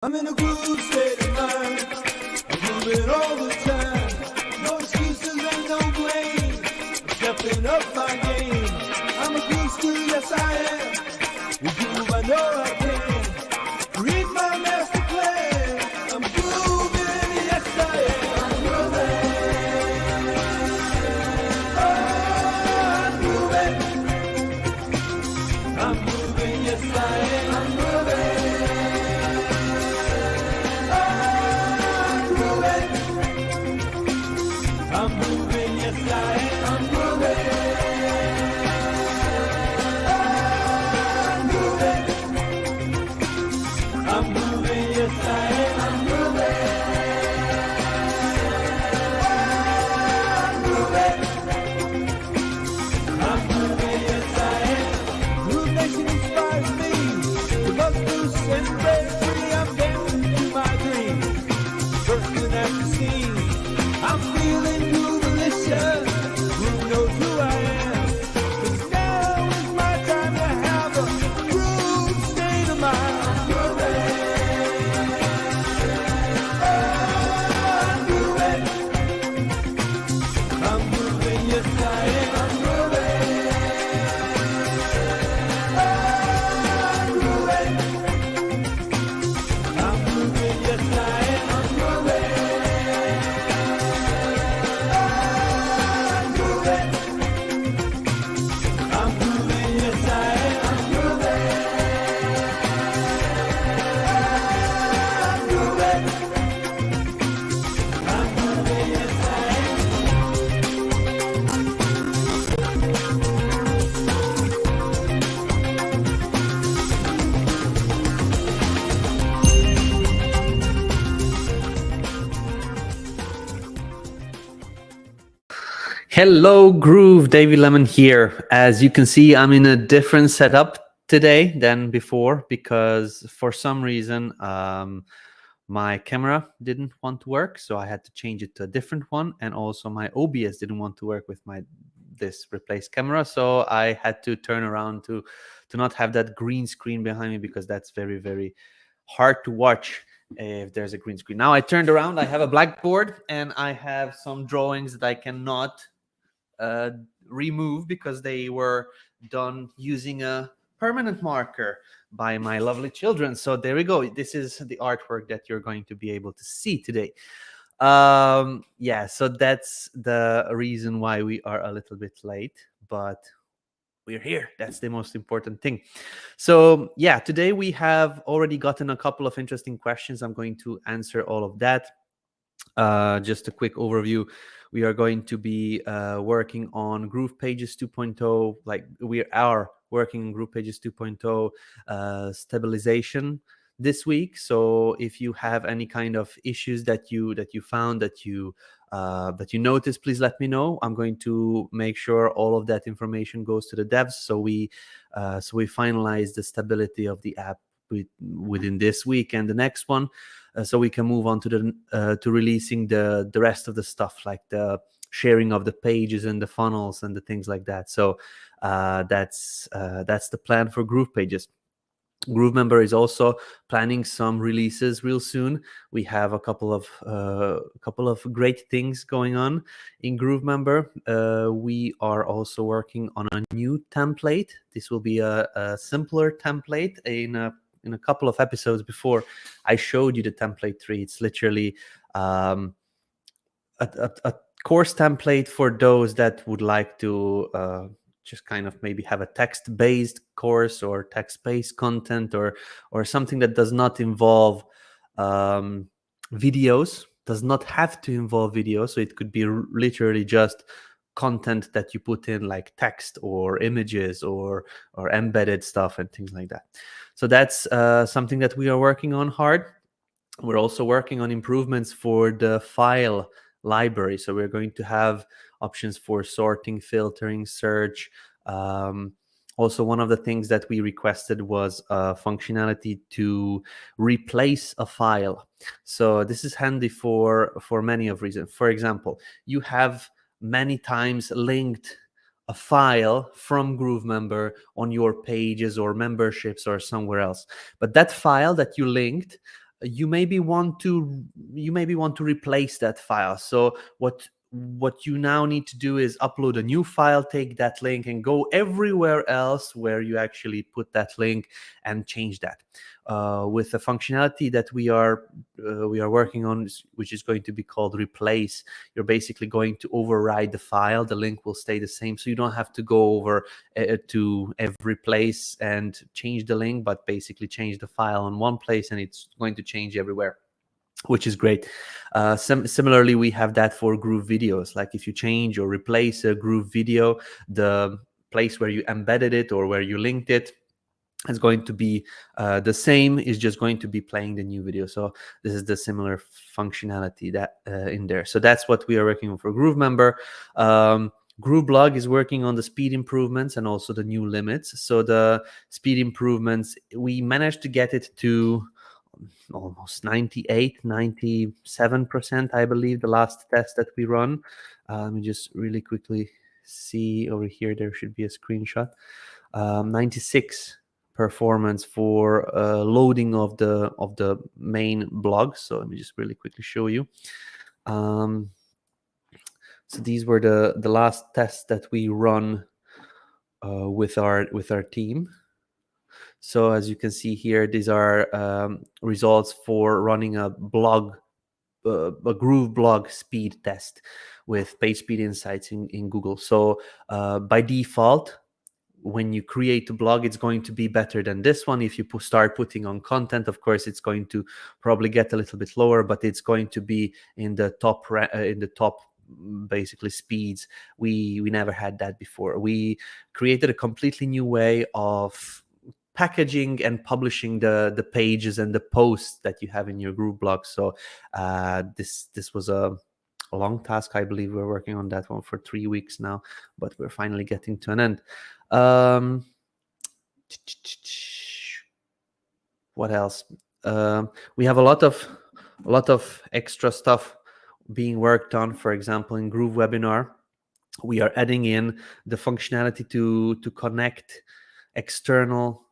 I'm in a groove state of mind. I'm moving all the time. No excuses and no blame. I'm stepping up my game. I'm a groove student, yes I am. With groove I know I can. Read my master plan. I'm grooving, yes I am. I'm grooving. Oh, I'm grooving. I'm grooving, yes I am. I'm grooving. I'm moving, yes I am. I'm moving. I'm moving, yes I am. I'm moving. I'm moving, yes I am. Groove Nation inspires me to bust loose and break free. I'm dancing through my dreams, bursting at the seams. I'm feeling groove-alicious. Groove knows who I am. 'Cause now is my time to have a groove state of mind. I'm grooving. Oh, I'm grooving. I'm moving, yes I am. I'm grooving. Oh, I'm grooving. I'm moving, yes I am. I'm grooving. I'm moving, yes I am. I'm moving. I'm moving. I'm moving, yes I am. Hello, Groove. David Lemon here. As you can see, I'm in a different setup today than before because for some reason my camera didn't want to work, so I had to change it to a different one, and also my OBS didn't want to work with this replaced camera, so I had to turn around to not have that green screen behind me because that's very, very hard to watch if there's a green screen. Now I turned around, I have a blackboard and I have some drawings that I cannot remove because they were done using a permanent marker by my lovely children. So there we go. This is the artwork that you're going to be able to see today. Yeah, so that's the reason why we are a little bit late, but we're here. That's the most important thing. So yeah, today we have already gotten a couple of interesting questions. I'm going to answer all of that. Just a quick overview. We are going to be working on GroovePages 2.0. Like we are working on GroovePages 2.0 stabilization this week. So if you have any kind of issues that you found that you noticed, please let me know. I'm going to make sure all of that information goes to the devs so we finalize the stability of the app within this week and the next one. So we can move on to the to releasing the rest of the stuff, like the sharing of the pages and the funnels and the things like that. So that's the plan for GroovePages. GrooveMember is also planning some releases real soon. We have a couple of great things going on in GrooveMember. We are also working on a new template. This will be a simpler template. In a couple of episodes before, I showed you the template tree. It's literally a course template for those that would like to just kind of maybe have a text-based course or text-based content or something that does not involve videos, does not have to involve videos. So it could be literally just content that you put in, like text or images or embedded stuff and things like that. So that's something that we are working on hard. We're also working on improvements for the file library. So we're going to have options for sorting, filtering, search. Also, one of the things that we requested was functionality to replace a file. So this is handy for many of reasons. For example, you have many times linked a file from GrooveMember on your pages or memberships or somewhere else. But that file that you linked you maybe want to replace that file. So what you now need to do is upload a new file, take that link, and go everywhere else where you actually put that link and change that. With the functionality that we are working on, which is going to be called replace, you're basically going to override the file. The link will stay the same, so you don't have to go over to every place and change the link, but basically change the file in one place and it's going to change everywhere, which is great. Similarly, we have that for Groove videos. Like if you change or replace a Groove video, the place where you embedded it or where you linked it is going to be the same, is just going to be playing the new video. So this is the similar functionality that in there. So that's what we are working on for GrooveMember. GrooveBlog is working on the speed improvements and also the new limits. So the speed improvements, we managed to get it to almost 97%, I believe, the last test that we run. Let me just really quickly see over here. There should be a screenshot. 96 performance for loading of the main blog. So let me just really quickly show you. So these were the last tests that we run with our team. So as you can see here, these are results for running a Groove blog speed test with page speed insights in Google. So by default, when you create a blog, it's going to be better than this one. If you start putting on content, of course, it's going to probably get a little bit lower, but it's going to be in the top basically speeds. We never had that before. We created a completely new way of packaging and publishing the pages and the posts that you have in your Groove blog. So this was a long task. I believe we're working on that one for 3 weeks now, but we're finally getting to an end. What else? We have a lot of extra stuff being worked on. For example, in GrooveWebinar, we are adding in the functionality to connect external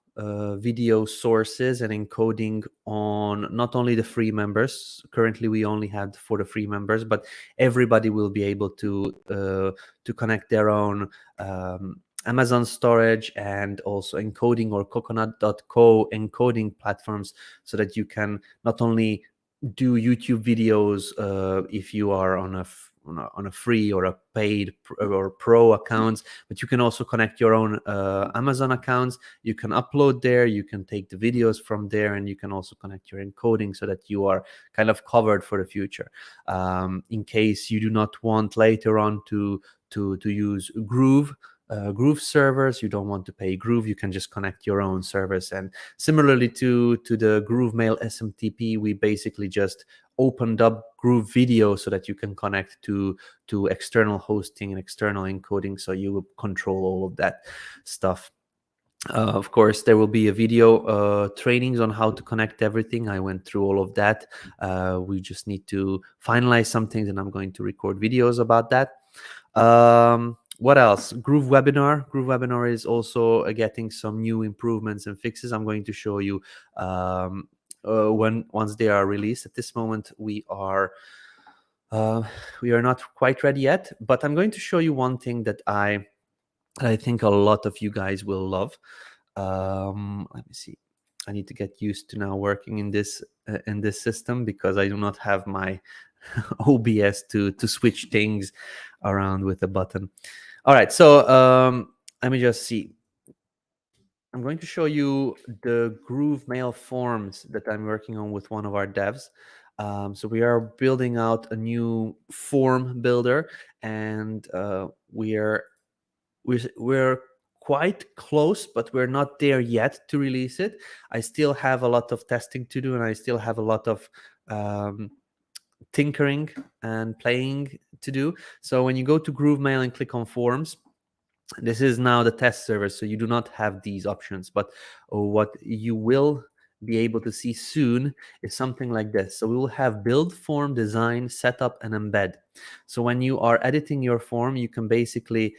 video sources and encoding on not only the free members. Currently, we only had for the free members, but everybody will be able to connect their own Amazon storage and also encoding or coconut.co encoding platforms, so that you can not only do YouTube videos if you are on a free or a paid or pro accounts, but you can also connect your own Amazon accounts. You can upload there, you can take the videos from there, and you can also connect your encoding so that you are kind of covered for the future. In case you do not want later on to use Groove servers, you don't want to pay Groove, you can just connect your own servers. And similarly to the Groove Mail SMTP, we basically just opened up Groove Video so that you can connect to external hosting and external encoding, so you will control all of that stuff. Of course, there will be a video trainings on how to connect everything. I went through all of that. We just need to finalize some things, and I'm going to record videos about that. What else? GrooveWebinar. GrooveWebinar is also getting some new improvements and fixes. I'm going to show you once they are released. At this moment, we are not quite ready yet, but I'm going to show you one thing that I think a lot of you guys will love. Let me see. I need to get used to now working in this system, because I do not have my OBS to switch things around with a button. All right, so let me just see. I'm going to show you the Groove Mail forms that I'm working on with one of our devs. So we are building out a new form builder, and we're quite close, but we're not there yet to release it. I still have a lot of testing to do, and I still have a lot of tinkering and playing to do. So when you go to Groove Mail and click on forms, this is now the test server, so you do not have these options. But what you will be able to see soon is something like this. So we will have build, form, design, setup, and embed. So when you are editing your form, you can basically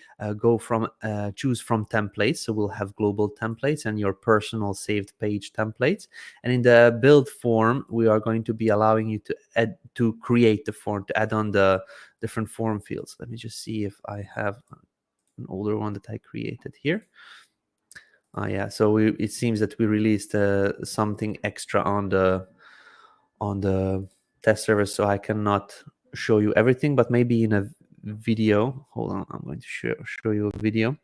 choose from templates. So we'll have global templates and your personal saved page templates. And in the build form, we are going to be allowing you to create the form, to add on the different form fields. Let me just see if I have an older one that I created here. Yeah, so it seems that we released something extra on the test server, so I cannot show you everything, but maybe in a video. Hold on, I'm going to show you a video.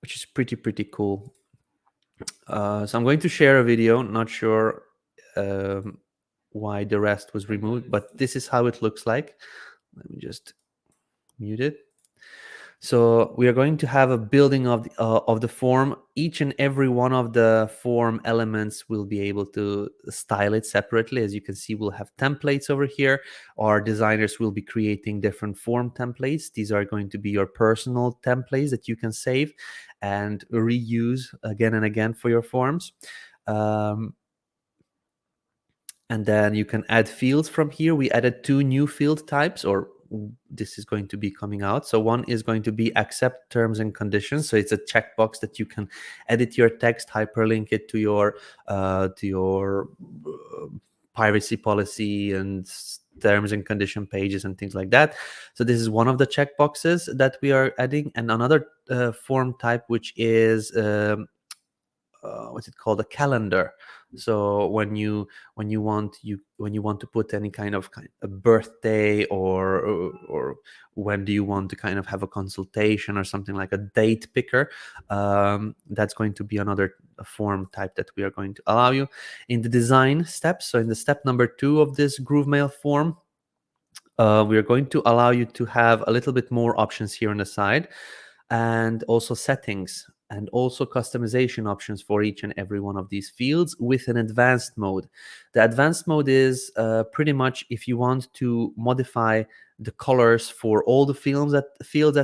Which is pretty cool. So I'm going to share a video. Not sure why the rest was removed, but this is how it looks like. Let me just mute it. So we are going to have a building of the form. Each and every one of the form elements will be able to style it separately. As you can see, we'll have templates over here. Our designers will be creating different form templates. These are going to be your personal templates that you can save and reuse again and again for your forms. And then you can add fields from here. We added 2 new field types, or this is going to be coming out. So one is going to be accept terms and conditions. So it's a checkbox that you can edit your text, hyperlink it to your privacy policy and terms and condition pages and things like that. So this is one of the checkboxes that we are adding, and another form type, which is what's it called, a calendar. So when you want to put any kind of a birthday or when do you want to kind of have a consultation or something, like a date picker, that's going to be another form type that we are going to allow you in the design steps. So in the step number 2 of this GrooveMail form, we are going to allow you to have a little bit more options here on the side, and also settings and also customization options for each and every one of these fields with an advanced mode. The advanced mode is pretty much if you want to modify the colors for all the fields at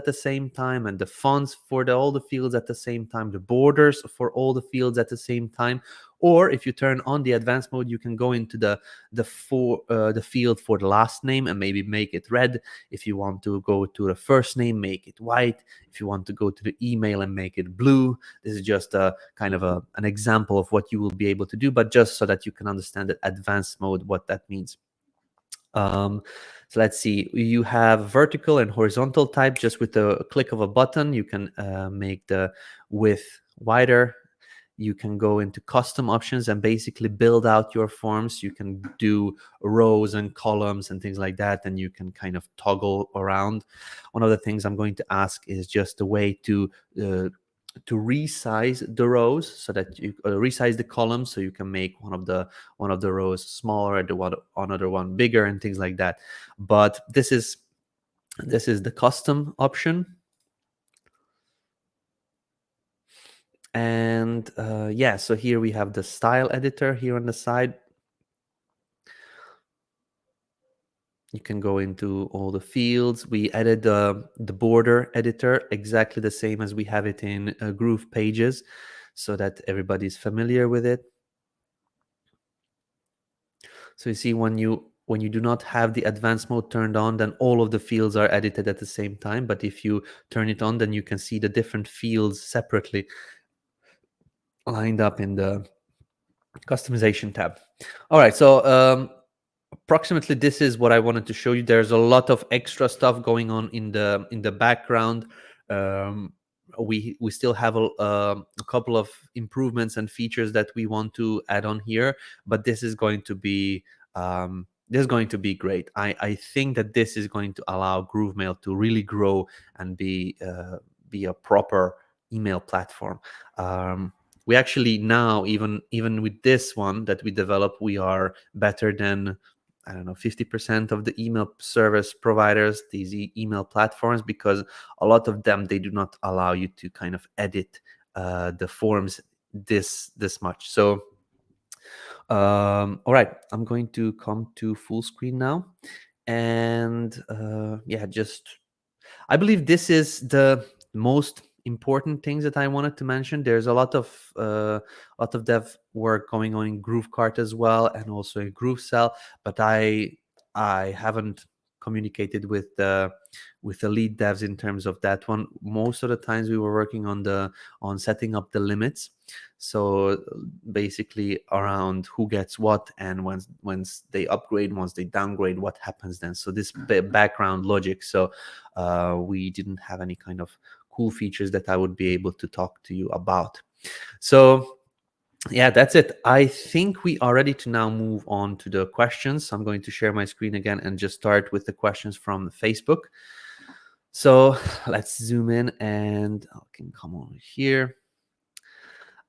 the same time, and the fonts for all the fields at the same time, the borders for all the fields at the same time. Or if you turn on the advanced mode, you can go into the field for the last name and maybe make it red. If you want to go to the first name, make it white. If you want to go to the email and make it blue. This is just a kind of an example of what you will be able to do, but just so that you can understand the advanced mode, what that means. So let's see, you have vertical and horizontal type. Just with the click of a button, you can make the width wider. You can go into custom options and basically build out your forms. You can do rows and columns and things like that, and you can kind of toggle around. One of the things I'm going to ask is just a way to resize the rows, so that you resize the columns, so you can make one of the rows smaller, another one bigger, and things like that. But this is the custom option. And yeah, so here we have the style editor here on the side. You can go into all the fields. We added the border editor, exactly the same as we have it in GroovePages, so that everybody's familiar with it. So you see, when you do not have the advanced mode turned on, then all of the fields are edited at the same time. But if you turn it on, then you can see the different fields separately lined up in the customization tab. All right, so approximately this is what I wanted to show you. There's a lot of extra stuff going on in the background. We still have a couple of improvements and features that we want to add on here, but this is going to be great. I think that this is going to allow GrooveMail to really grow and be a proper email platform. We actually now, even with this one that we develop, we are better than, I don't know, 50% of the email service providers, these email platforms, because a lot of them, they do not allow you to kind of edit the forms this much. So all right, I'm going to come to full screen now, and yeah, just I believe this is the most important things that I wanted to mention. There's a lot of dev work going on in GrooveKart as well, and also in GrooveSell, but I haven't communicated with the lead devs in terms of that one. Most of the times we were working on setting up the limits, so basically around who gets what, and once they upgrade, once they downgrade, what happens then. So this background logic. So we didn't have any kind of cool features that I would be able to talk to you about. So yeah, that's it. I think we are ready to now move on to the questions. So I'm going to share my screen again and just start with the questions from Facebook. So let's zoom in, and I can come over here.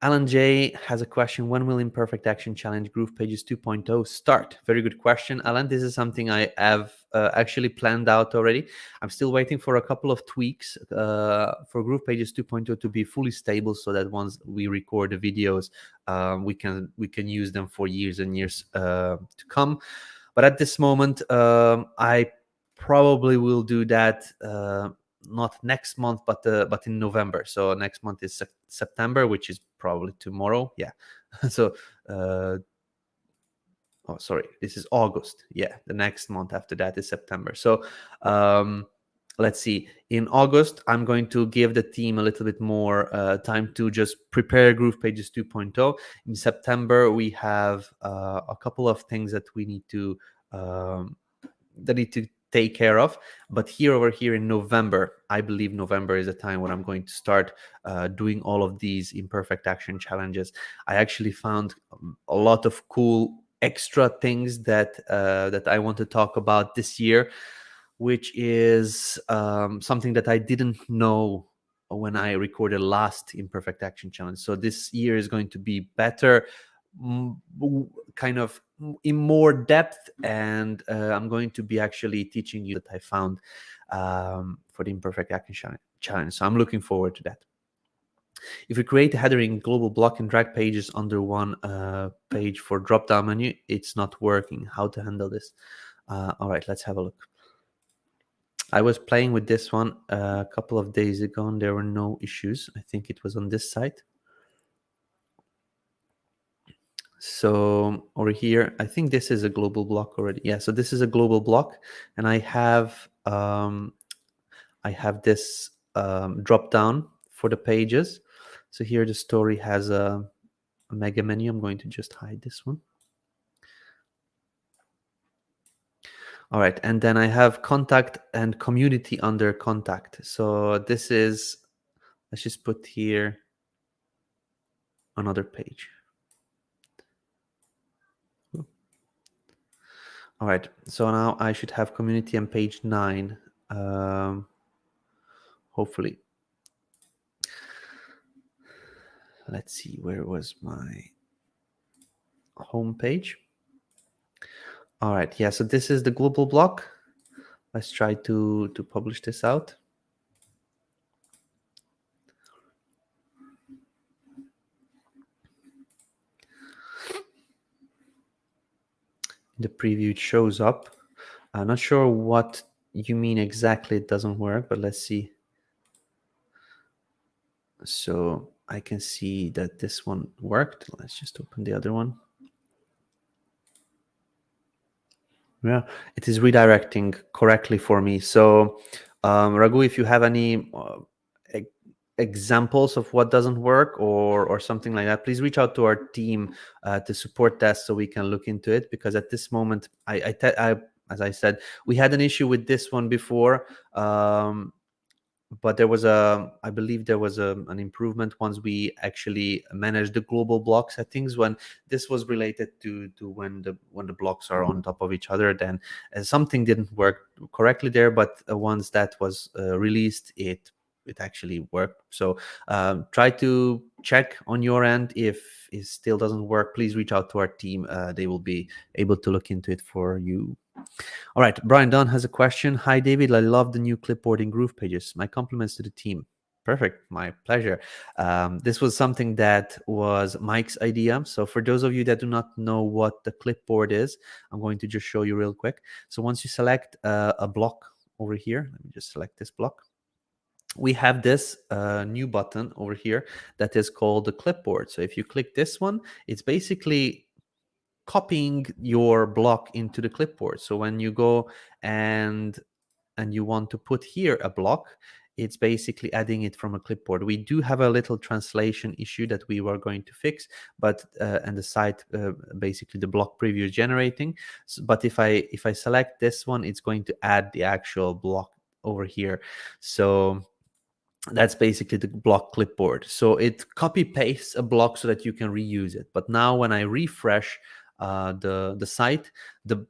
Alan J has a question. When will Imperfect Action Challenge GroovePages 2.0 start? Very good question, Alan. This is something I have actually planned out already. I'm still waiting for a couple of tweaks for GroovePages 2.0 to be fully stable, so that once we record the videos, we can use them for years and years to come. But at this moment, I probably will do that not next month, but in November. So next month is September, which is probably tomorrow. Yeah. So oh, sorry, this is August. Yeah, the next month after that is September. So let's see. In August, I'm going to give the team a little bit more time to just prepare GroovePages 2.0. In September, we have a couple of things that we need to take care of. But over here in November, I believe November is a time when I'm going to start doing all of these Imperfect Action challenges. I actually found a lot of cool extra things that I want to talk about this year, which is something that I didn't know when I recorded last Imperfect Action challenge. So this year is going to be better, kind of in more depth, and I'm going to be actually teaching you that I found for the Imperfect Action challenge. So I'm looking forward to that. If you create a header in global block and drag pages under one page for drop-down menu, it's not working. How to handle this? All right, let's have a look. I was playing with this one a couple of days ago, and there were no issues. I think it was on this site. So over here, I think this is a global block already. Yeah, so this is a global block, and I have this drop down for the pages. So here the story has a mega menu. I'm going to just hide this one. All right, and then I have contact and community under contact. So this is, let's just put here another page. All right, so now I should have community on page 9, hopefully. Let's see, where was my home page? All right, yeah, so this is the global block. Let's try to publish this out. In the preview, it shows up. I'm not sure what you mean exactly. It doesn't work, but let's see. So I can see that this one worked. Let's just open the other one. Yeah, it is redirecting correctly for me. So Raghu, if you have any examples of what doesn't work or something like that, please reach out to our team to support that so we can look into it, because at this moment, as I said, we had an issue with this one before, but there was I believe there was an improvement once we actually managed the global block settings. When this was related to when the blocks are on top of each other, then something didn't work correctly there, but once that was released, it actually worked. So try to check on your end. If it still doesn't work, please reach out to our team. They will be able to look into it for you. All right, Brian Dunn has a question. Hi, David. I love the new clipboard in GroovePages. My compliments to the team. Perfect. My pleasure. This was something that was Mike's idea. So for those of you that do not know what the clipboard is, I'm going to just show you real quick. So once you select a block over here, let me just select this block. we have this new button over here that is called the clipboard. So if you click this one, it's basically copying your block into the clipboard. So when you go and you want to put here a block, it's basically adding it from a clipboard. We do have a little translation issue that we were going to fix, but and the site basically the block preview is generating. But if I select this one, it's going to add the actual block over here. So that's basically the block clipboard. So it copy pastes a block so that you can reuse it. But now when I refresh the site, the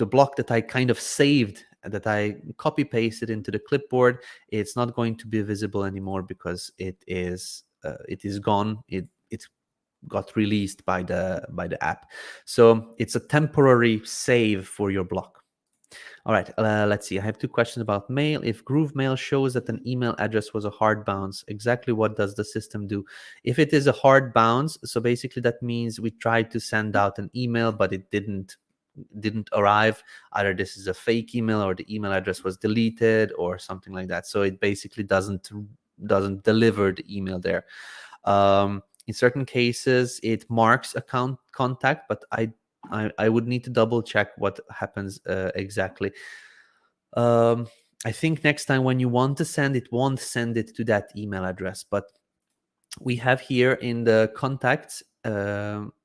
block that I kind of saved, that I copy pasted into the clipboard, it's not going to be visible anymore because it is gone. It got released by the app. So it's a temporary save for your block. All right, let's see. I have two questions about mail. If GrooveMail shows that an email address was a hard bounce, exactly what does the system do? If it is a hard bounce, so basically that means we tried to send out an email, but it didn't arrive. Either this is a fake email or the email address was deleted or something like that. So it basically doesn't deliver the email there. In certain cases, it marks a contact, but I would need to double check what happens exactly. I think next time when you want to send it, won't send it to that email address. But we have here in the contacts,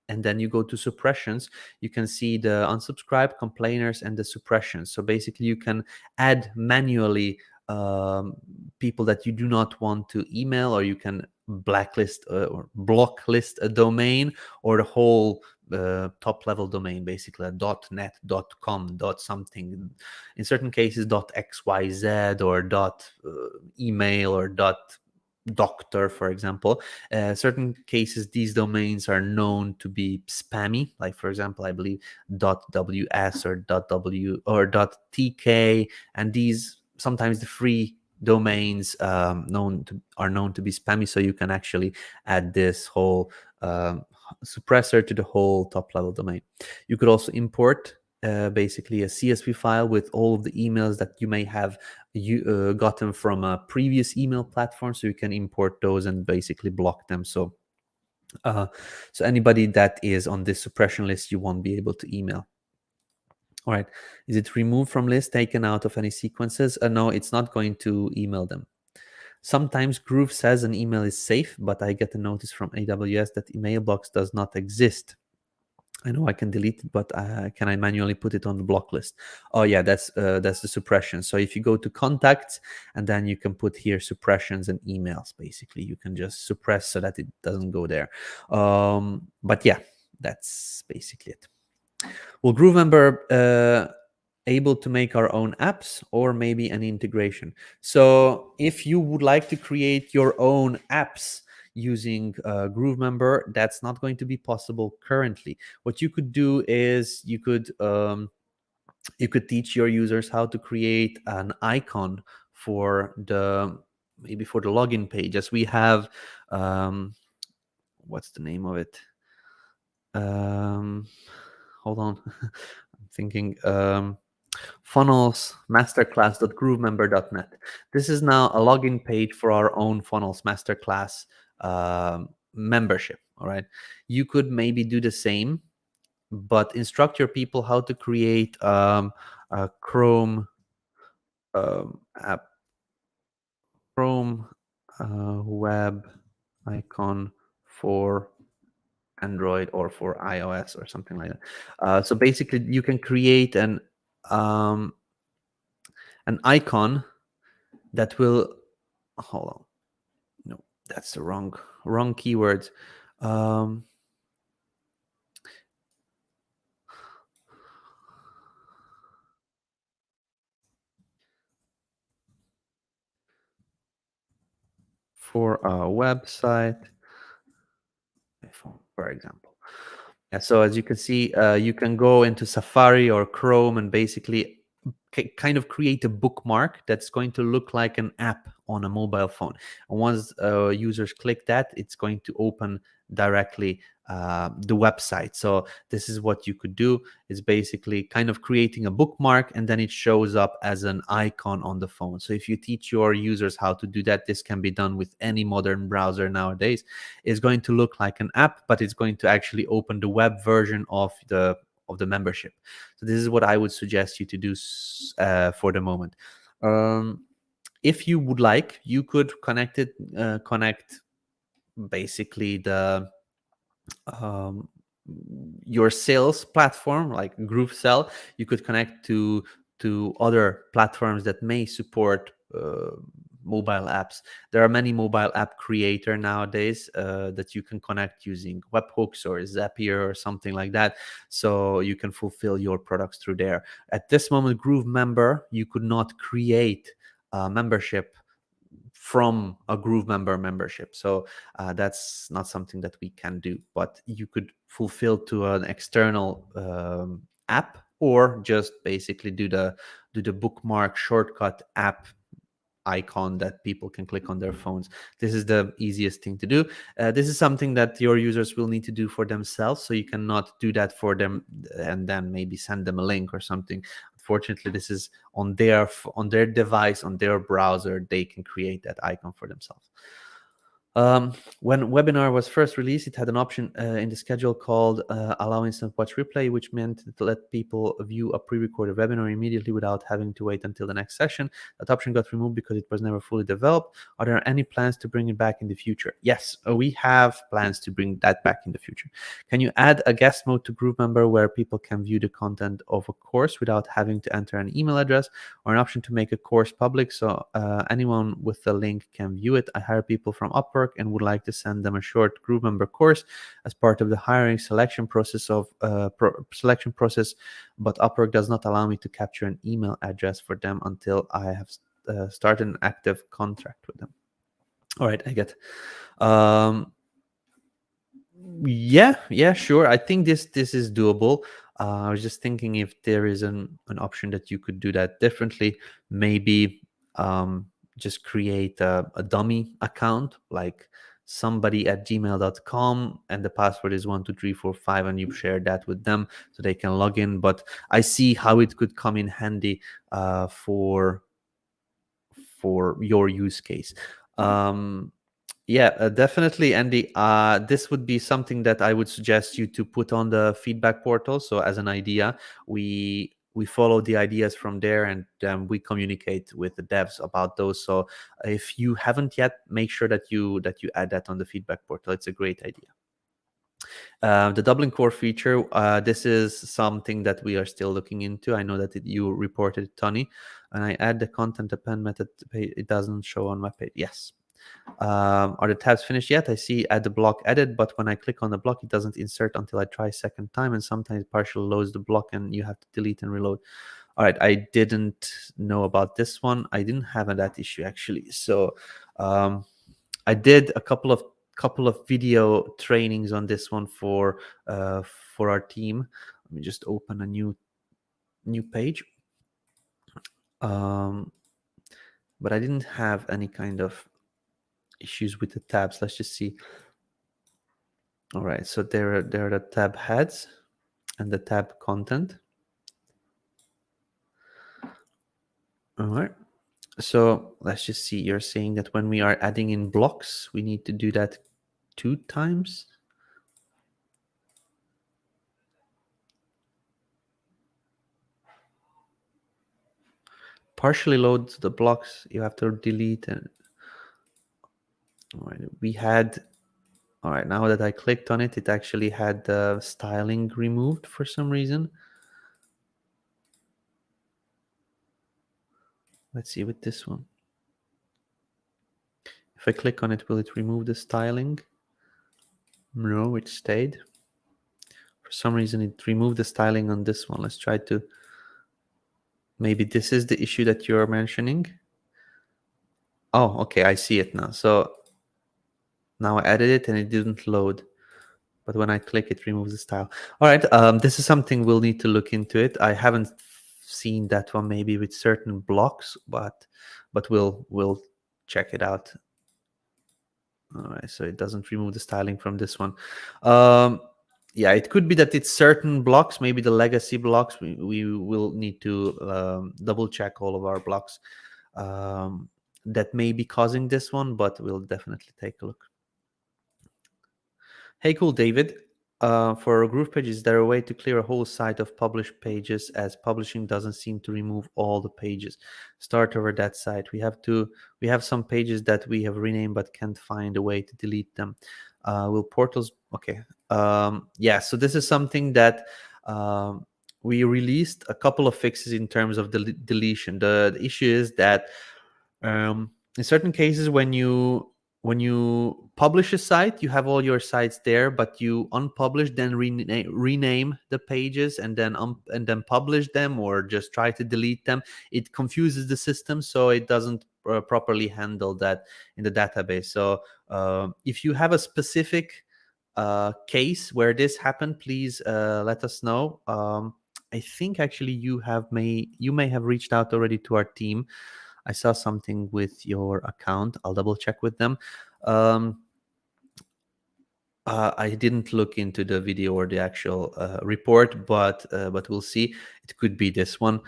and then you go to suppressions, you can see the unsubscribe, complainers, and the suppressions. So basically you can add manually people that you do not want to email, or you can blacklist or block list a domain or the whole top level domain, basically a .net, .com, .something. In certain cases .xyz or .email or .doctor, for example. Certain cases these domains are known to be spammy, like for example I believe .ws or .w or .tk, and these sometimes the free domains are known to be spammy. So you can actually add this whole suppressor to the whole top level domain. You could also import basically a CSV file with all of the emails that you may have gotten from a previous email platform, so you can import those and basically block them. So anybody that is on this suppression list, you won't be able to email. All right, is it removed from list, taken out of any sequences? No, it's not going to email them. Sometimes Groove says an email is safe, but I get a notice from AWS that email box does not exist. I know I can delete it, but can I manually put it on the block list? Oh yeah, that's the suppression. So if you go to contacts, and then you can put here suppressions and emails, basically you can just suppress so that it doesn't go there. But yeah, that's basically it. Will GrooveMember able to make our own apps, or maybe an integration? So if you would like to create your own apps using GrooveMember, that's not going to be possible currently. What you could do is you could teach your users how to create an icon for the login page, as we have what's the name of it? Hold on. I'm thinking funnels masterclass.groovemember.net. This is now a login page for our own funnels masterclass membership. All right, you could maybe do the same, but instruct your people how to create a Chrome app, Chrome web icon for Android or for iOS or something like that. So basically you can create an icon that will, hold on, no, that's the wrong keyword. For a website, for example. Yeah, so as you can see, you can go into Safari or Chrome and basically kind of create a bookmark that's going to look like an app on a mobile phone. And once users click that, it's going to open directly the website. So this is what you could do. It's basically kind of creating a bookmark, and then it shows up as an icon on the phone. So if you teach your users how to do that, this can be done with any modern browser nowadays. It's going to look like an app, but it's going to actually open the web version of the membership. So this is what I would suggest you to do for the moment. If you would like, you could connect basically the your sales platform like GrooveSell. You could connect to other platforms that may support mobile apps. There are many mobile app creator nowadays that you can connect using webhooks or Zapier or something like that, so you can fulfill your products through there. At this moment, GrooveMember, you could not create a membership from a GrooveMember membership, so that's not something that we can do, but you could fulfill to an external app, or just basically do the bookmark shortcut app icon that people can click on their phones. This is the easiest thing to do. This is something that your users will need to do for themselves, so you cannot do that for them and then maybe send them a link or something. Unfortunately, this is on their device, on their browser. They can create that icon for themselves. When webinar was first released, it had an option in the schedule called allow instant watch replay, which meant to let people view a pre-recorded webinar immediately without having to wait until the next session. That option got removed because it was never fully developed. Are there any plans to bring it back in the future? Yes, we have plans to bring that back in the future. Can you add a guest mode to GrooveMember where people can view the content of a course without having to enter an email address, or an option to make a course public so anyone with the link can view it? I hire people from Upwork and would like to send them a short GrooveMember course as part of the hiring selection process but Upwork does not allow me to capture an email address for them until I have started an active contract with them. All right, I get. Yeah, sure. I think this is doable. I was just thinking if there is an option that you could do that differently. Maybe just create a dummy account, like somebody@gmail.com, and the password is 12345, and you share that with them so they can log in. But I see how it could come in handy for your use case. Yeah, definitely, Andy. This would be something that I would suggest you to put on the feedback portal. So as an idea, we follow the ideas from there, and we communicate with the devs about those. So if you haven't yet, make sure that you add that on the feedback portal. It's a great idea. The Dublin Core feature, this is something that we are still looking into. I know that you reported, Tony, and I add the content append method to page. It doesn't show on my page. Yes. Are the tabs finished yet? I see add the block added, but when I click on the block, it doesn't insert until I try second time, and sometimes it partially loads the block and you have to delete and reload. All right, I didn't know about this one. I didn't have that issue actually. So I did a couple of video trainings on this one for our team. Let me just open a new page. But I didn't have any kind of issues with the tabs. Let's just see. All right, so there are the tab heads and the tab content. All right, so let's just see. You're saying that when we are adding in blocks, we need to do that 2 times. Partially loads the blocks, you have to delete. And all right, we had. All right, now that I clicked on it, it actually had the styling removed for some reason. Let's see with this one. If I click on it, will it remove the styling? No, it stayed. For some reason, it removed the styling on this one. Let's try to. Maybe this is the issue that you're mentioning. Oh, okay, I see it now. So now I added it and it didn't load. But when I click, it removes the style. All right, this is something we'll need to look into it. I haven't seen that one maybe with certain blocks, but we'll check it out. All right, so it doesn't remove the styling from this one. Yeah, it could be that it's certain blocks, maybe the legacy blocks. We will need to double check all of our blocks that may be causing this one, but we'll definitely take a look. Hey, cool, David. For GroovePages, is there a way to clear a whole site of published pages, as publishing doesn't seem to remove all the pages? Start over that site. We have some pages that we have renamed but can't find a way to delete them. Will portals? Okay. Yeah. So this is something that we released a couple of fixes in terms of deletion. The issue is that in certain cases, when you publish a site, you have all your sites there, but you unpublish, then rename the pages, and then publish them, or just try to delete them. It confuses the system, so it doesn't properly handle that in the database. So if you have a specific case where this happened, please let us know. I think actually you may have reached out already to our team. I saw something with your account. I'll double check with them. I didn't look into the video or the actual report, but we'll see. It could be this one.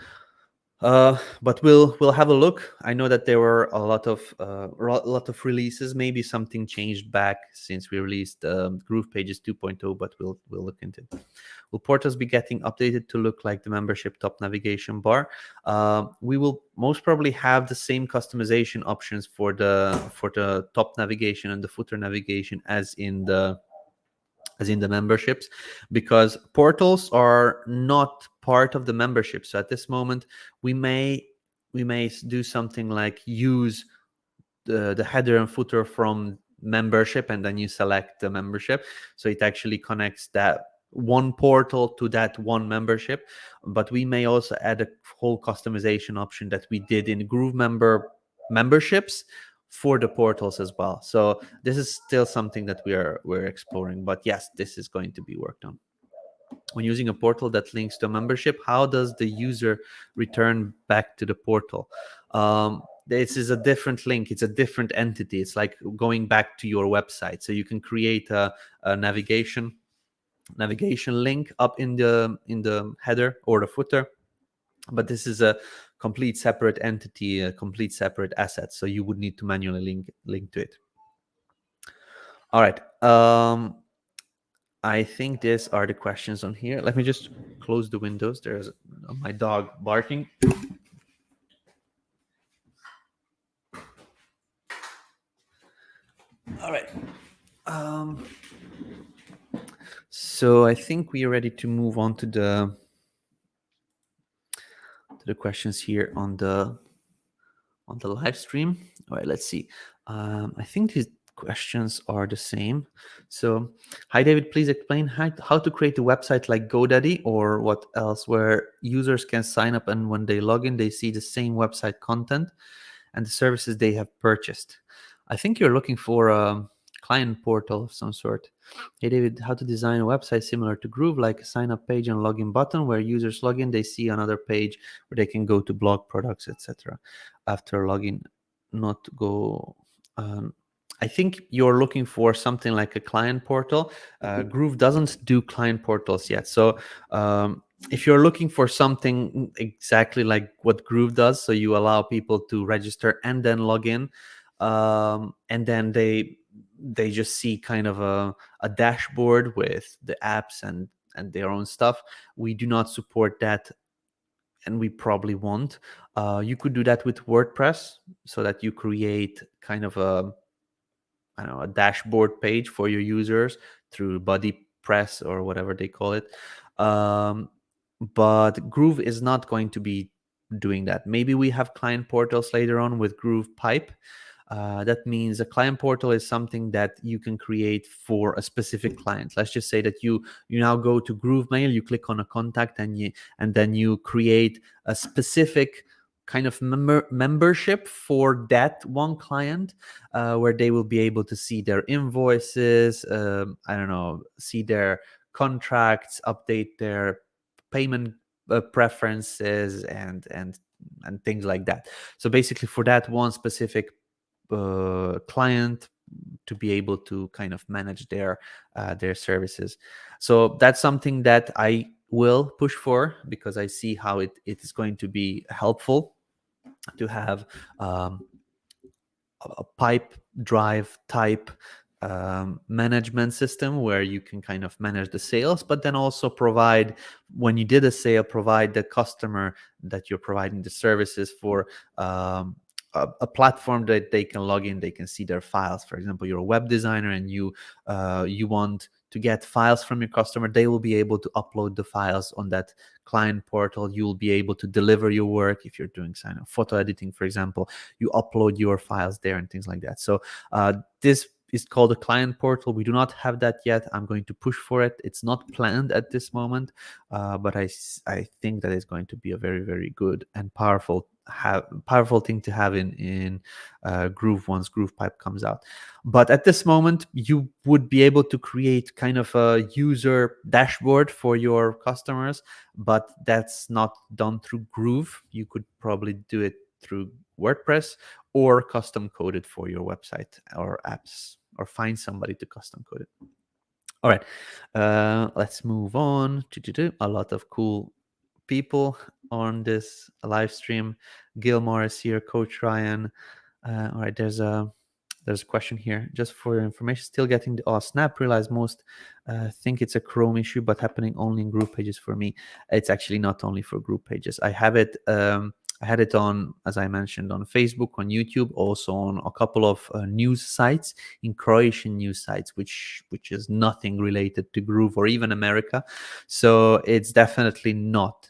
But we'll have a look. I know that there were a lot of releases. Maybe something changed back since we released GroovePages 2.0, but we'll look into it. Will portals be getting updated to look like the membership top navigation bar? We will most probably have the same customization options for the top navigation and the footer navigation as in the memberships, because portals are not part of the membership. So at this moment, we may do something like use the header and footer from membership, and then you select the membership, so it actually connects that one portal to that one membership. But we may also add a whole customization option that we did in GrooveMember memberships for the portals as well. So this is still something that we're exploring, but yes, this is going to be worked on. When using a portal that links to a membership, how does the user return back to the portal? This is a different link. It's a different entity. It's like going back to your website. So you can create a navigation link up in the header or the footer, but this is a complete separate entity, a complete separate asset. So you would need to manually link to it. All right. I think these are the questions on here. Let me just close the windows. There's my dog barking. All right. So I think we're ready to move on to the questions here on the live stream. All right, let's see. I think these questions are the same. So, hi David, please explain how to create a website like GoDaddy or what else, where users can sign up, and when they log in, they see the same website content and the services they have purchased. I think you're looking for a client portal of some sort. Hey David, how to design a website similar to Groove, like a sign up page and login button, where users log in, they see another page where they can go to blog, products, etc. After login, not go. I think you're looking for something like a client portal. Groove doesn't do client portals yet. So if you're looking for something exactly like what Groove does, so you allow people to register and then log in, and then they just see kind of a dashboard with the apps and their own stuff. We do not support that, and we probably won't. You could do that with WordPress, so that you create kind of a dashboard page for your users through BuddyPress or whatever they call it. But Groove is not going to be doing that. Maybe we have client portals later on with Groove Pipe. That means a client portal is something that you can create for a specific client. Let's just say that you now go to GrooveMail, you click on a contact, and then you create a specific kind of membership for that one client, where they will be able to see their invoices, see their contracts, update their payment preferences, and things like that. So basically, for that one specific client to be able to kind of manage their services. So that's something that I will push for, because I see how it is going to be helpful to have a pipe drive type management system where you can kind of manage the sales, but then also provide, when you did a sale, provide the customer that you're providing the services for a platform that they can log in, they can see their files. For example, you're a web designer and you want to get files from your customer, they will be able to upload the files on that client portal. You will be able to deliver your work. If you're doing photo editing, for example, you upload your files there and things like that. So this is called a client portal. We do not have that yet. I'm going to push for it. It's not planned at this moment, but I think that it's going to be a very, very good and powerful thing to have in Groove once GroovePipe comes out. But at this moment, you would be able to create kind of a user dashboard for your customers, but that's not done through Groove. You could probably do it through WordPress or custom code it for your website or apps, or find somebody to custom code it. All right, let's move on. A lot of cool people on this live stream. Gilmore is here, Coach Ryan. All right, there's a question here. Just for your information, still getting the Snap realized most think it's a Chrome issue, but happening only in GroovePages for me. It's actually not only for GroovePages. I have it. I had it on, as I mentioned, on Facebook, on YouTube, also on a couple of news sites, in Croatian news sites, which is nothing related to Groove or even America. So it's definitely not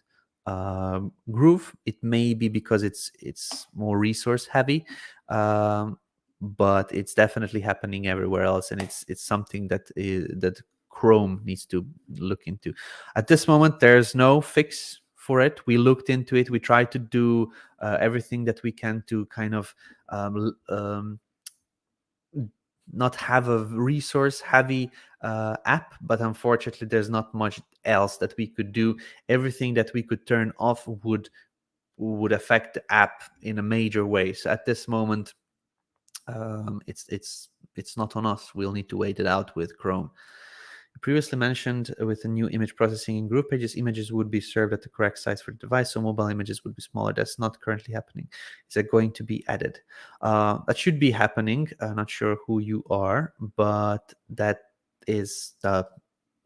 Groove. It may be because it's more resource heavy, but it's definitely happening everywhere else, and it's something that Chrome needs to look into. At this moment, there's no fix for it. We looked into it. We tried to do everything that we can to kind of not have a resource heavy app, but unfortunately there's not much else that we could do. Everything that we could turn off would affect the app in a major way. So at this moment, it's not on us. We'll need to wait it out with Chrome. Previously mentioned with the new image processing in GroovePages, images would be served at the correct size for the device, so mobile images would be smaller. That's not currently happening. Is that going to be added? That should be happening. I'm not sure who you are, but that is the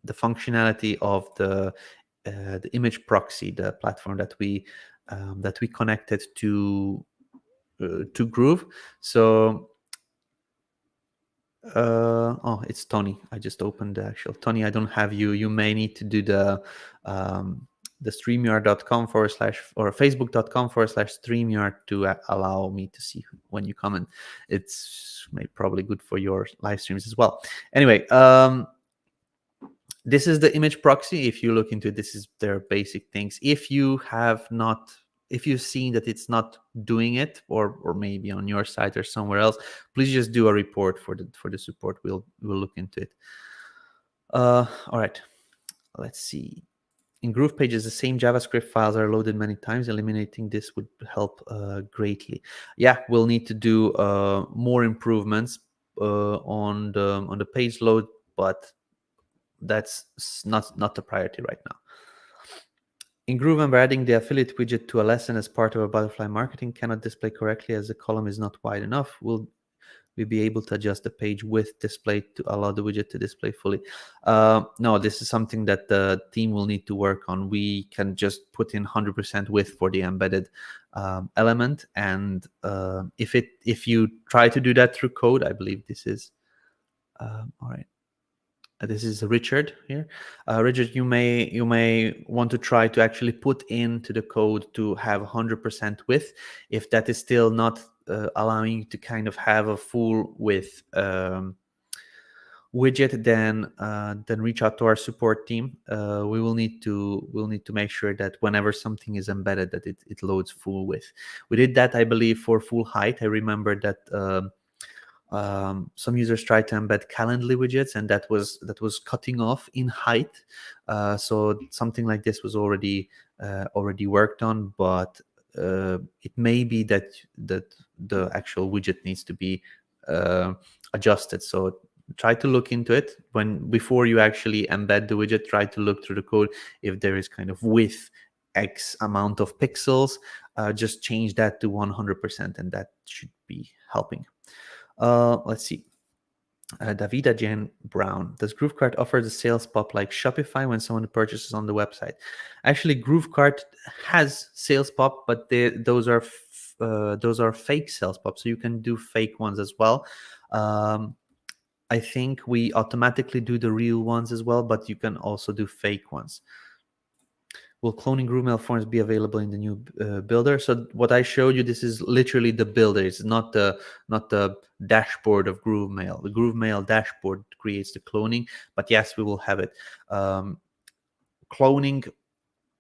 functionality of the image proxy, the platform that we connected to Groove. So it's Tony. I just opened the actual Tony. I don't have you. You may need to do the StreamYard.com / or Facebook.com / StreamYard to allow me to see when you comment. It's probably good for your live streams as well. Anyway, this is the image proxy. If you look into it, this is their basic things. If you've seen that it's not doing it, or maybe on your site or somewhere else, please just do a report for the support. We'll look into it. All right, let's see. In GroovePages, the same JavaScript files are loaded many times. Eliminating this would help greatly. Yeah, we'll need to do more improvements on the page load, but that's not the priority right now. In GrooveMember, adding the affiliate widget to a lesson as part of a butterfly marketing cannot display correctly as the column is not wide enough. Will we be able to adjust the page width display to allow the widget to display fully? No, this is something that the team will need to work on. We can just put in 100% width for the embedded element, and if you try to do that through code, I believe this is all right. This is Richard here. Richard, you may want to try to actually put into the code to have 100% width. If that is still not allowing you to kind of have a full width widget, then reach out to our support team. We'll need to make sure that whenever something is embedded, that it loads full width. We did that, I believe, for full height. I remember that. Some users tried to embed Calendly widgets, and that was cutting off in height. So something like this was already worked on, but it may be that the actual widget needs to be adjusted. So try to look into it before you actually embed the widget. Try to look through the code if there is kind of width X amount of pixels. Just change that to 100%, and that should be helping. Let's see. Davida Jane Brown, does GrooveKart offer the sales pop like Shopify when someone purchases on the website? Actually, GrooveKart has sales pop, but those are fake sales pop, so you can do fake ones as well. I think we automatically do the real ones as well, but you can also do fake ones. Will cloning GrooveMail forms be available in the new builder? So what I showed you, this is literally the builder. It's not the dashboard of GrooveMail. The GrooveMail dashboard creates the cloning, but yes, we will have it. Cloning,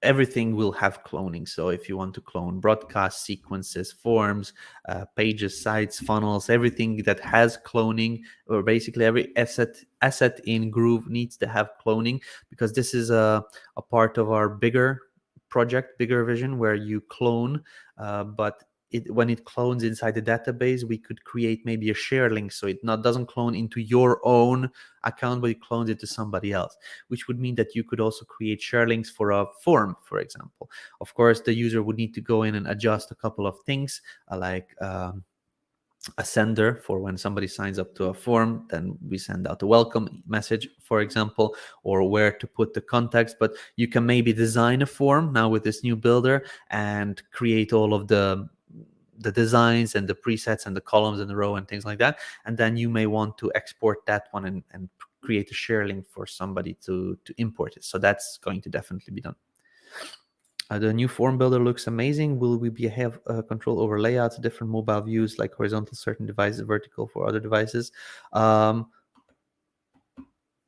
everything will have cloning. So if you want to clone broadcast sequences, forms, pages, sites, funnels, everything that has cloning, or basically every asset in Groove needs to have cloning, because this is a part of our bigger project, bigger vision, where you clone, but when it clones inside the database, we could create maybe a share link, so it doesn't clone into your own account, but it clones it to somebody else, which would mean that you could also create share links for a form, for example. Of course, the user would need to go in and adjust a couple of things, like a sender for when somebody signs up to a form, then we send out a welcome message, for example, or where to put the context. But you can maybe design a form now with this new builder and create all of the designs and the presets and the columns and the row and things like that. And then you may want to export that one and create a share link for somebody to import it. So that's going to definitely be done. The new form builder looks amazing. Will we have control over layouts, different mobile views like horizontal certain devices, vertical for other devices?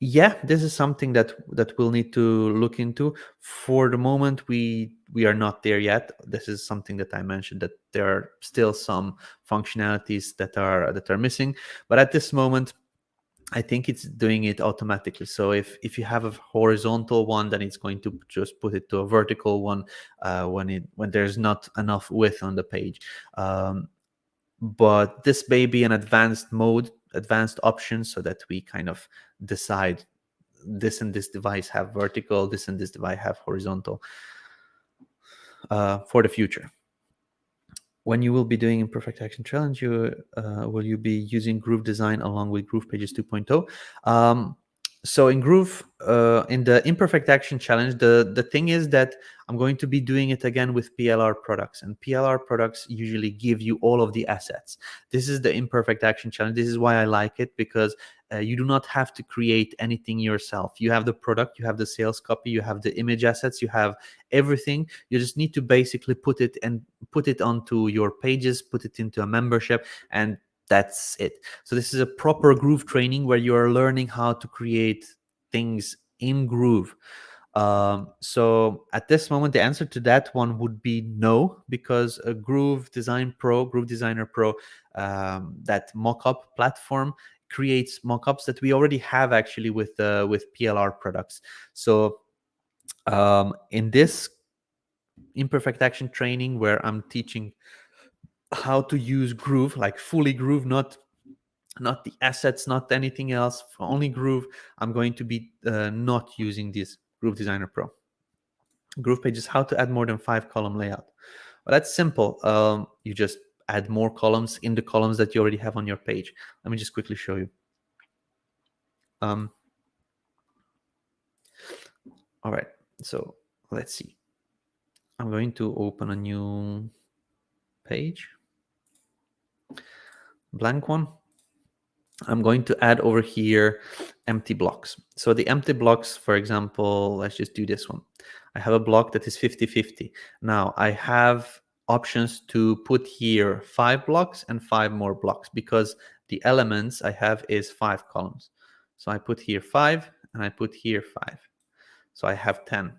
Yeah, this is something that we'll need to look into. For the moment, we are not there yet. This is something that I mentioned, that there are still some functionalities that are missing. But at this moment, I think it's doing it automatically. So if you have a horizontal one, then it's going to just put it to a vertical one when there's not enough width on the page. But this may be an advanced option, so that we kind of decide this and this device have vertical, this and this device have horizontal for the future. When you will be doing Imperfect Action Challenge, will you be using Groove Design along with GroovePages 2.0? So in Groove, in the Imperfect Action Challenge, the thing is that I'm going to be doing it again with PLR products, and PLR products usually give you all of the assets. This is the Imperfect Action Challenge. This is why I like it, because you do not have to create anything yourself. You have the product, you have the sales copy, you have the image assets, you have everything. You just need to basically put it onto your pages, put it into a membership, and that's it. So this is a proper Groove training where you are learning how to create things in Groove. So at this moment, the answer to that one would be no, because a Groove Designer Pro, that mockup platform creates mockups that we already have actually with PLR products. So in this Imperfect Action training, where I'm teaching how to use Groove, like fully Groove, not the assets, not anything else, only Groove, I'm going to be not using this Groove Designer Pro. GroovePages, how to add more than 5-column layout. Well, that's simple. You just add more columns in the columns that you already have on your page. Let me just quickly show you. All right, so let's see. I'm going to open a new page, blank one. I'm going to add over here empty blocks. So the empty blocks, for example, let's just do this one. I have a block that is 50-50. Now I have options to put here 5 blocks and 5 more blocks, because the elements I have is 5 columns. So I put here 5 and I put here 5. So I have 10.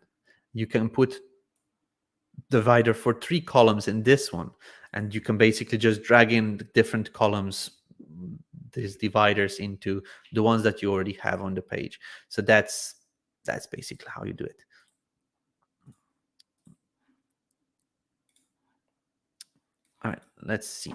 You can put divider for 3 columns in this one, and you can basically just drag in the different columns, these dividers, into the ones that you already have on the page. So that's basically how you do it. All right, let's see.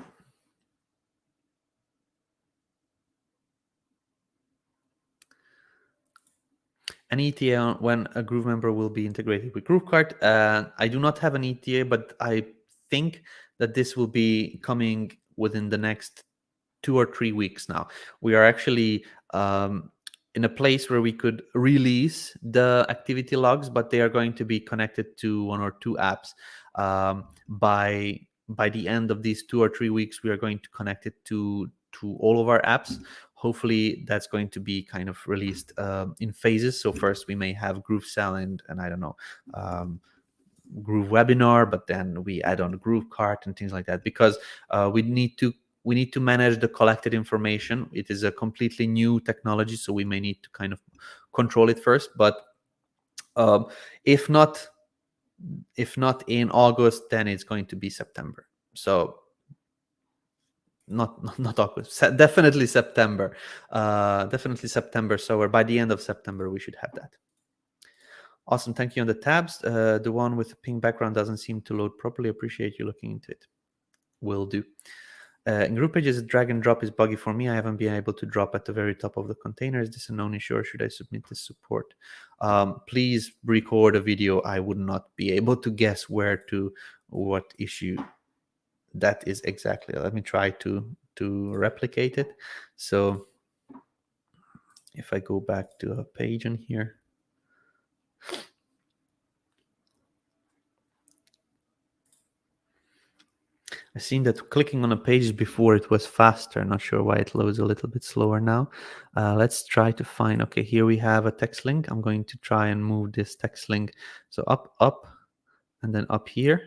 An ETA on when a GrooveMember will be integrated with GrooveKart. I do not have an ETA, but I think that this will be coming within the next 2 or 3 weeks now. We are actually in a place where we could release the activity logs, but they are going to be connected to 1 or 2 apps. By the end of these 2 or 3 weeks, we are going to connect it to all of our apps. Hopefully that's going to be kind of released in phases. So first we may have GrooveSell and I don't know, GrooveWebinar, but then we add on GrooveKart and things like that, because we need to manage the collected information. It is a completely new technology, so we may need to kind of control it first. But if not in August, then it's going to be September. So not August, definitely September. Definitely September. So by the end of September, we should have that. Awesome. Thank you on the tabs. The one with the pink background doesn't seem to load properly. Appreciate you looking into it. Will do. In GroovePages, drag and drop is buggy for me. I haven't been able to drop at the very top of the container. Is this a known issue or should I submit this support? Please record a video. I would not be able to guess what issue that is exactly. Let me try to replicate it. So if I go back to a page in here, I've seen that clicking on a page before it was faster. Not sure why it loads a little bit slower now. Let's try to find, okay, here we have a text link. I'm going to try and move this text link. So up, and then up here.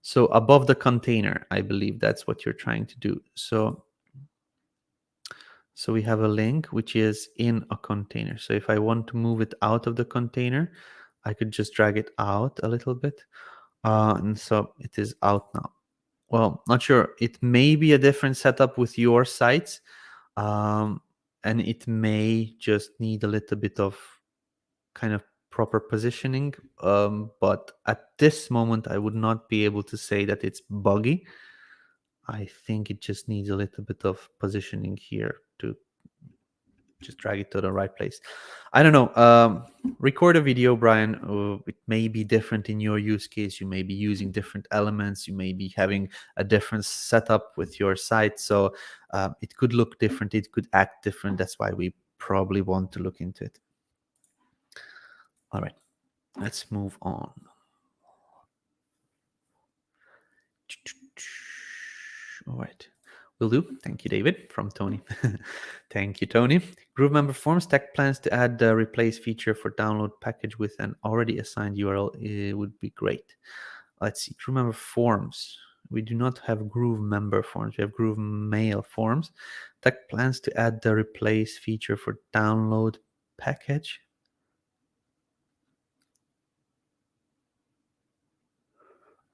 So above the container, I believe that's what you're trying to do. So we have a link which is in a container. So if I want to move it out of the container, I could just drag it out a little bit. And so it is out now. Well, not sure. It may be a different setup with your sites, and it may just need a little bit of kind of proper positioning. But at this moment, I would not be able to say that it's buggy. I think it just needs a little bit of positioning here to just drag it to the right place. I don't know. Record a video, Brian. It may be different in your use case. You may be using different elements. You may be having a different setup with your site. So it could look different. It could act different. That's why we probably want to look into it. All right, let's move on. All right. Will do. Thank you, David, from Tony. Thank you, Tony. GrooveMember Forms tech plans to add the replace feature for download package with an already assigned URL. It would be great. Let's see. GrooveMember Forms. We do not have GrooveMember Forms. We have GrooveMail Forms. Tech plans to add the replace feature for download package.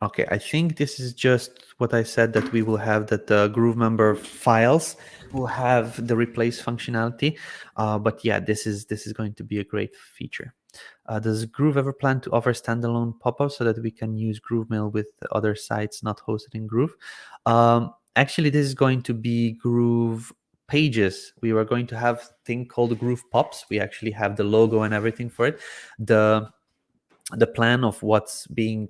Okay, I think this is just what I said, that we will have that the GrooveMember files will have the replace functionality. But yeah, this is going to be a great feature. Does Groove ever plan to offer standalone pop-ups so that we can use GrooveMail with other sites not hosted in Groove? Actually, this is going to be GroovePages. We were going to have a thing called Groove Pops. We actually have the logo and everything for it. The plan of what's being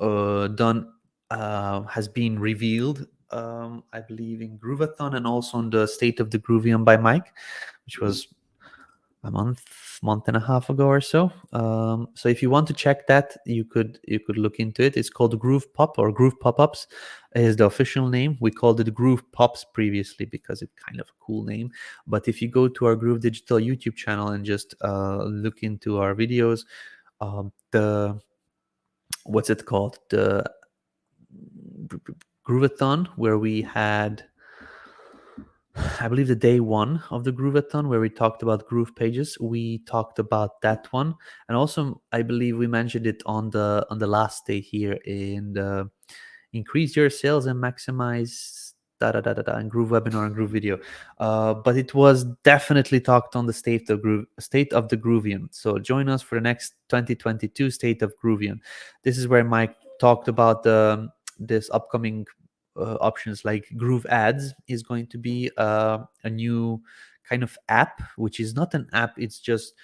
done has been revealed, I believe, in Groovathon and also on the State of the Groovium by Mike, which was a month and a half ago or so. So if you want to check that, you could look into it. It's called Groove Pop, or Groove Pop-ups is the official name. We called it Groove Pops previously because it's kind of a cool name. But if you go to our Groove Digital YouTube channel and just look into our videos, what's it called? The Groovathon, where we had, I believe, the day one of the Groovathon, where we talked about GroovePages. We talked about that one, and also I believe we mentioned it on the last day here in the increase your sales and maximize and GrooveWebinar and Groove Video. But it was definitely talked on the State of the Groovium. So join us for the next 2022 State of Groovium. This is where Mike talked about this upcoming options like Groove Ads is going to be a new kind of app, which is not an app. It's just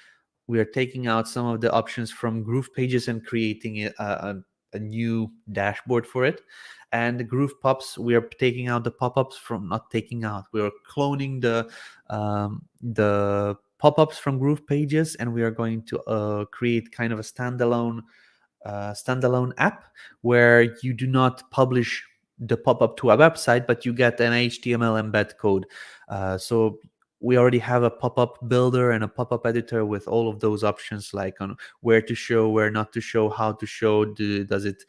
we are taking out some of the options from GroovePages and creating a new dashboard for it. And the Groove Pops, we are taking out the pop-ups from, not taking out, we are cloning the pop-ups from GroovePages, and we are going to create kind of a standalone app where you do not publish the pop-up to a website, but you get an HTML embed code. So we already have a pop-up builder and a pop-up editor with all of those options, like on where to show, where not to show, how to show. Does it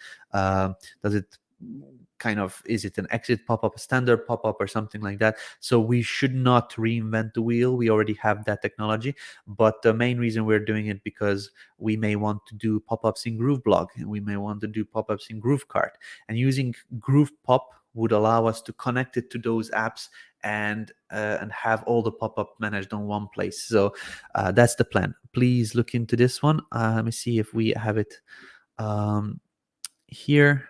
kind of, is it an exit pop-up, a standard pop-up, or something like that? So we should not reinvent the wheel. We already have that technology, but the main reason we're doing it because we may want to do pop-ups in GrooveBlog, and we may want to do pop-ups in GrooveKart, and using GroovePop would allow us to connect it to those apps and have all the pop-up managed on one place. So that's the plan. Please look into this one. Let me see if we have it here.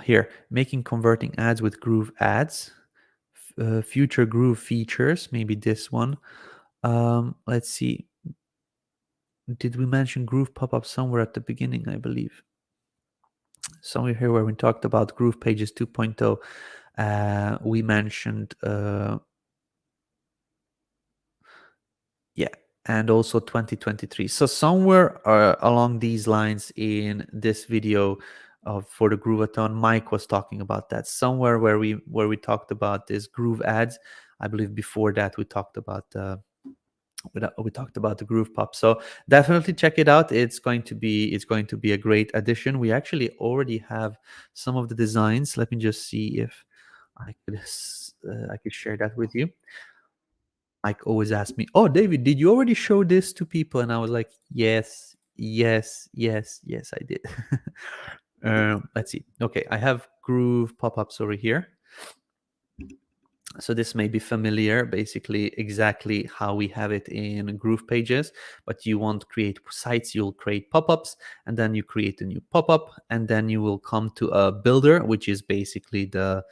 Here, making converting ads with Groove Ads, future Groove features, maybe this one. Let's see. Did we mention Groove pop-up somewhere at the beginning? I believe somewhere here where we talked about GroovePages 2.0. We mentioned yeah, and also 2023. So somewhere along these lines in this video for the Groovathon, Mike was talking about that. Somewhere where we talked about this Groove Ads. I believe before that we talked about the Groove Pop. So definitely check it out. It's going to be a great addition. We actually already have some of the designs. Let me just see if I could share that with you. Mike always asks me, "Oh, David, did you already show this to people?" And I was like, "Yes, yes, yes, yes, I did." Let's see. Okay, I have Groove pop-ups over here. So this may be familiar, basically exactly how we have it in GroovePages, but you won't create sites, you'll create pop-ups, and then you create a new pop-up, and then you will come to a builder, which is basically the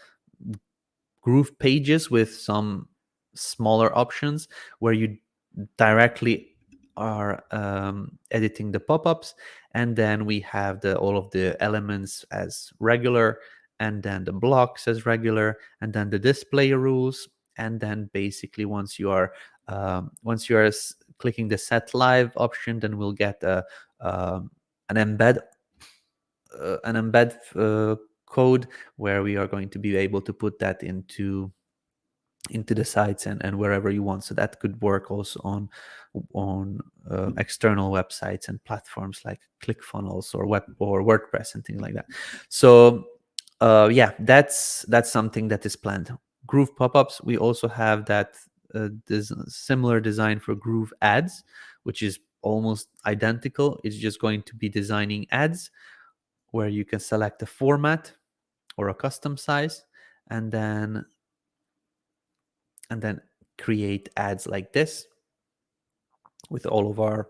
GroovePages with some smaller options where you directly are editing the pop-ups, and then we have all of the elements as regular, and then the blocks as regular, and then the display rules, and then basically once you are clicking the set live option, then we'll get an embed code where we are going to be able to put that into the sites and wherever you want. So that could work also on external websites and platforms like ClickFunnels or WordPress and things like that. So yeah, that's something that is planned. Groove pop-ups, we also have that similar design for Groove Ads, which is almost identical. It's just going to be designing ads where you can select a format or a custom size, and then create ads like this with all of our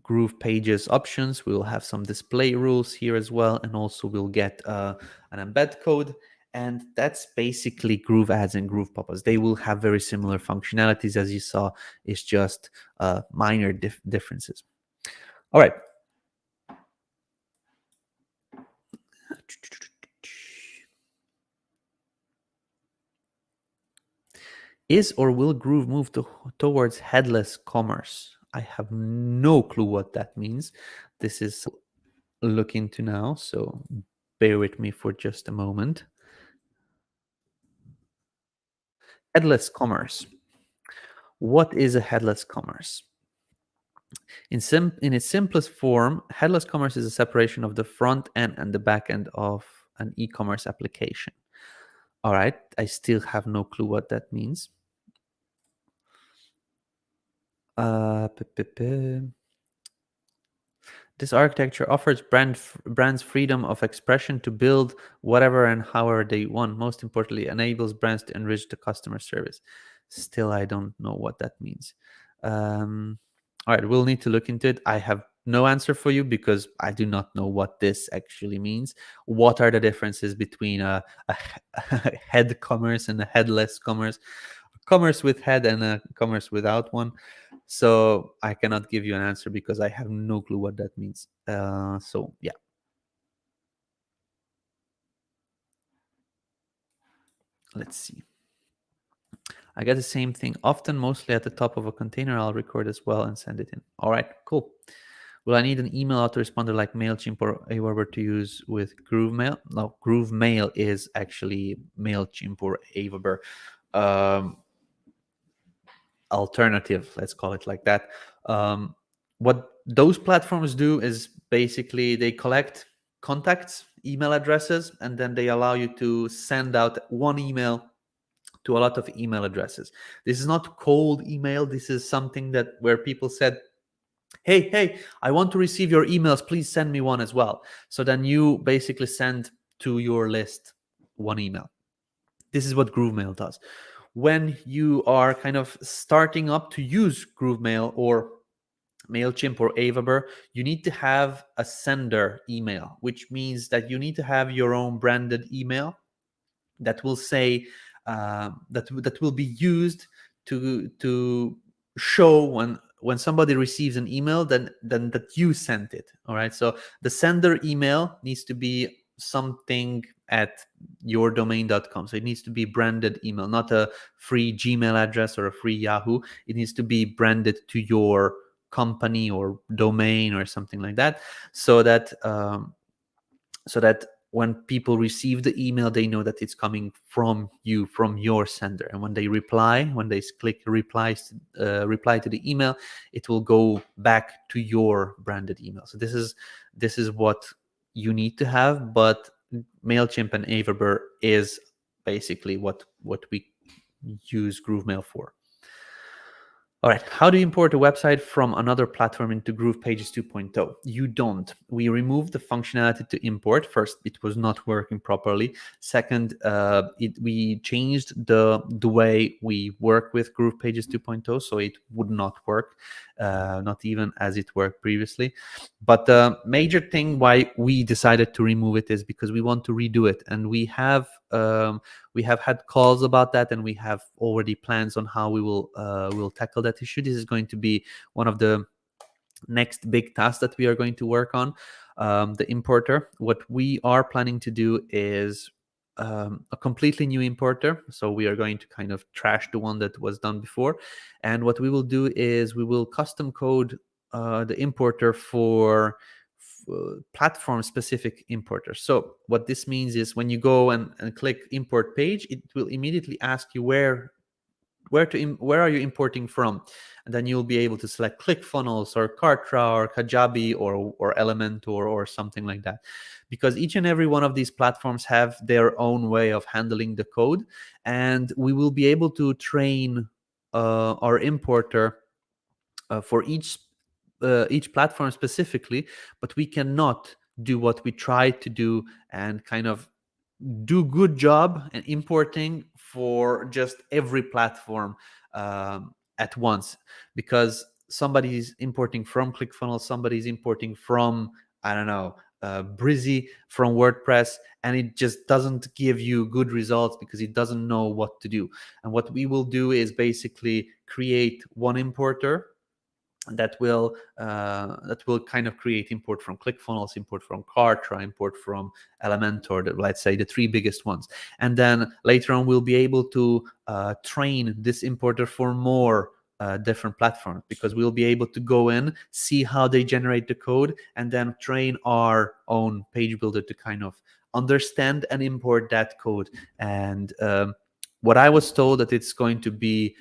GroovePages options. We will have some display rules here as well, and also we'll get an embed code. And that's basically Groove Ads and Groove Pop-ups. They will have very similar functionalities, as you saw. It's just minor differences. All right. Is or will Groove move towards headless commerce? I have no clue what that means. This is look into now, so bear with me for just a moment. Headless commerce. What is a headless commerce? In its simplest form, headless commerce is a separation of the front end and the back end of an e-commerce application. All right, I still have no clue what that means. This architecture offers brands freedom of expression to build whatever and however they want. Most importantly, enables brands to enrich the customer service. Still, I don't know what that means. All right, we'll need to look into it. I have no answer for you, because I do not know what this actually means. What are the differences between a head commerce and a headless commerce, commerce with head and a commerce without one? So I cannot give you an answer because I have no clue what that means. So yeah. Let's see. I get the same thing often, mostly at the top of a container. I'll record as well and send it in. All right, cool. Will I need an email autoresponder like MailChimp or Aweber to use with GrooveMail? No, GrooveMail is actually MailChimp or Aweber alternative, let's call it like that. What those platforms do is basically they collect contacts, email addresses, and then they allow you to send out one email to a lot of email addresses. This is not cold email. This is something that where people said, hey, I want to receive your emails, please send me one as well. So then you basically send to your list one email. This is what GrooveMail does. When you are kind of starting up to use GrooveMail or MailChimp or Aweber, you need to have a sender email, which means that you need to have your own branded email that will say that will be used to show when somebody receives an email, then that you sent it. All right. So the sender email needs to be something at yourdomain.com. So it needs to be branded email, not a free Gmail address or a free Yahoo. It needs to be branded to your company or domain or something like that, so that when people receive the email, they know that it's coming from you, from your sender. And when they reply, when they click reply to the email, it will go back to your branded email. So this is what you need to have. But MailChimp and Aweber is basically what we use GrooveMail for. All right, how do you import a website from another platform into GroovePages 2.0? You don't. We removed the functionality to import. First, it was not working properly. Second, we changed the way we work with GroovePages 2.0, so it would not work, not even as it worked previously. But the major thing why we decided to remove it is because we want to redo it, and we have had calls about that, and we have already plans on how we will tackle that issue. This is going to be one of the next big tasks that we are going to work on, the importer. What we are planning to do is a completely new importer. So we are going to kind of trash the one that was done before. And what we will do is we will custom code the importer for platform specific importer. So what this means is when you go and click import page, it will immediately ask you where are you importing from, and then you'll be able to select ClickFunnels or Kartra or Kajabi or Elementor or something like that, because each and every one of these platforms have their own way of handling the code, and we will be able to train our importer for each platform specifically, but we cannot do what we try to do and kind of do good job in importing for just every platform at once, because somebody's importing from ClickFunnels, somebody's importing from, I don't know, Brizy, from WordPress, and it just doesn't give you good results because it doesn't know what to do. And what we will do is basically create one importer that will kind of create import from ClickFunnels, import from Kartra, import from Elementor, let's say the three biggest ones. And then later on, we'll be able to train this importer for more different platforms, because we'll be able to go in, see how they generate the code, and then train our own page builder to kind of understand and import that code. And what I was told that it's going to be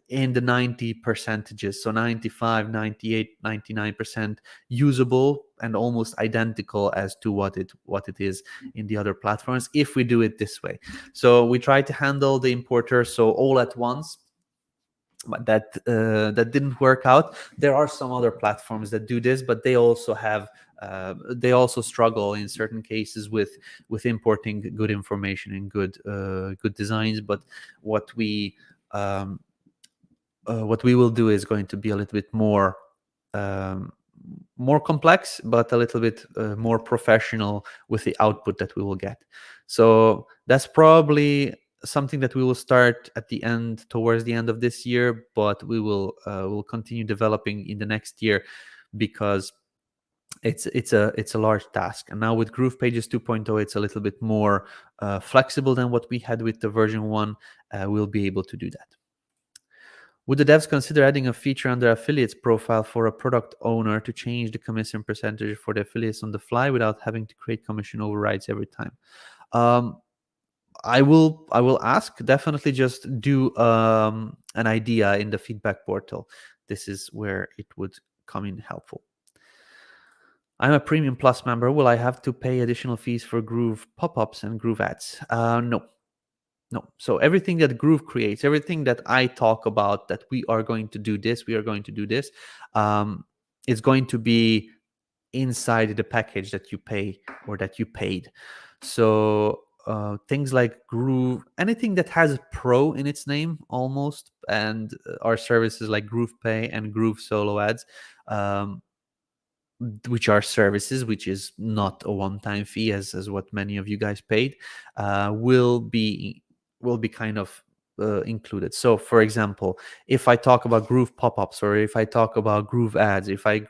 in the 90 percentages, so 95, 98, 99% usable and almost identical as to what it is in the other platforms if we do it this way. So we try to handle the importer so all at once, but that didn't work out. There are some other platforms that do this, but they also have they also struggle in certain cases with importing good information and good designs. But what we will do is going to be a little bit more more complex, but a little bit more professional with the output that we will get. So that's probably something that we will start at the end, towards the end of this year, but we will continue developing in the next year, because it's a large task. And now with GroovePages 2.0, it's a little bit more flexible than what we had with the version 1. We'll be able to do that. Would the devs consider adding a feature under affiliates profile for a product owner to change the commission percentage for the affiliates on the fly without having to create commission overrides every time? I will ask. Definitely just do an idea in the feedback portal. This is where it would come in helpful. I'm a Premium Plus member. Will I have to pay additional fees for Groove pop-ups and Groove ads? No. So everything that Groove creates, everything that I talk about, that we are going to do this, is going to be inside the package that you pay or that you paid. So things like Groove, anything that has Pro in its name almost, and our services like GroovePay and Groove Solo Ads, which are services, which is not a one-time fee as what many of you guys paid, will be kind of included. So for example, if I talk about Groove pop-ups, or if I talk about Groove ads, if I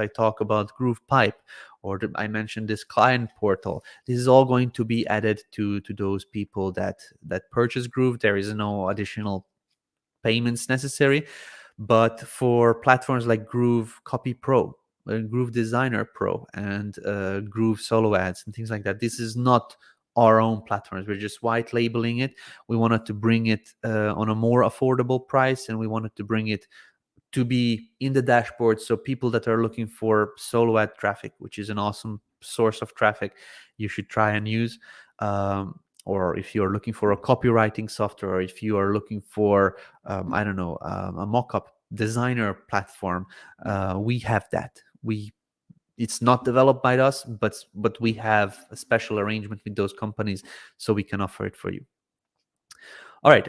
talk about Groove pipe, or I mentioned this client portal, this is all going to be added to those people that purchase Groove. There is no additional payments necessary. But for platforms like Groove Copy Pro, Groove Designer Pro, and Groove Solo Ads and things like that, this is not our own platforms. We're just white labeling it. We wanted to bring it on a more affordable price, and we wanted to bring it to be in the dashboard, so people that are looking for solo ad traffic, which is an awesome source of traffic, you should try and use. Or if you're looking for a copywriting software, or if you are looking for, I don't know, a mock-up designer platform, we have that. It's not developed by us, but we have a special arrangement with those companies, so we can offer it for you. All right,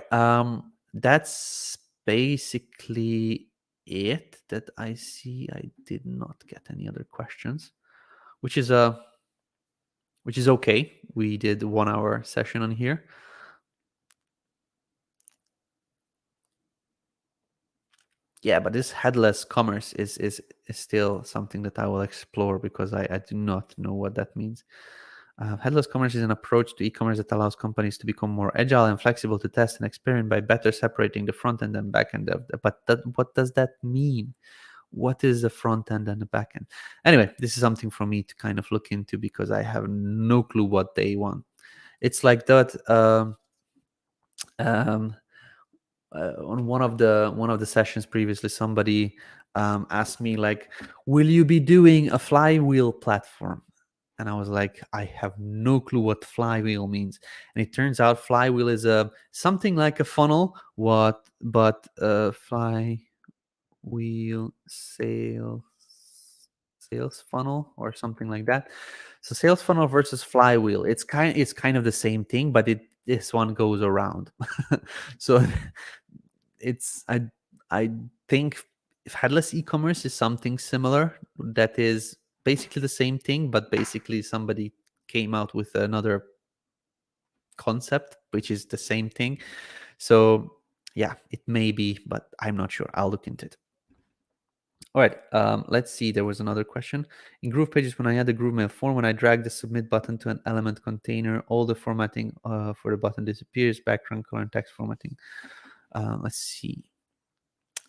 that's basically it that I see. I did not get any other questions, which is okay. We did 1 hour session on here. Yeah, but this headless commerce is still something that I will explore, because I do not know what that means. Headless commerce is an approach to e-commerce that allows companies to become more agile and flexible to test and experiment by better separating the front end and back end. But what does that mean? What is the front end and the back end? Anyway, this is something for me to kind of look into, because I have no clue what they want. It's like that. On one of the sessions previously, somebody asked me, like, will you be doing a flywheel platform? And I was like, I have no clue what flywheel means. And it turns out flywheel is something like a funnel, but flywheel sales funnel or something like that. So sales funnel versus flywheel, it's kind of the same thing, but this one goes around. So I think if headless e-commerce is something similar, that is basically the same thing, but basically somebody came out with another concept which is the same thing. So yeah, it may be, but I'm not sure. I'll look into it. All right, let's see. There was another question. In GroovePages, when I add the GrooveMail form, when I drag the submit button to an element container, all the formatting for the button disappears, background color and text formatting. Let's see.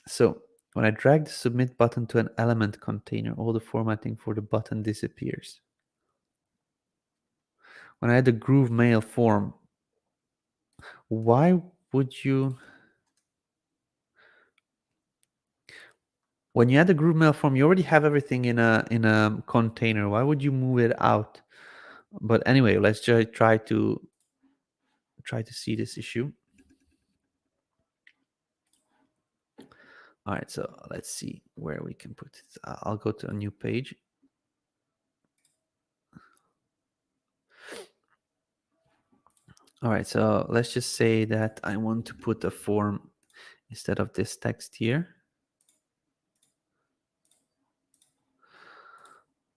So when I drag the submit button to an element container, all the formatting for the button disappears. When I add the GrooveMail form, why would you... When you add the GrooveMail form, you already have everything in a container. Why would you move it out? But anyway, let's just try to see this issue. All right, so let's see where we can put it. I'll go to a new page. All right, so let's just say that I want to put a form instead of this text here.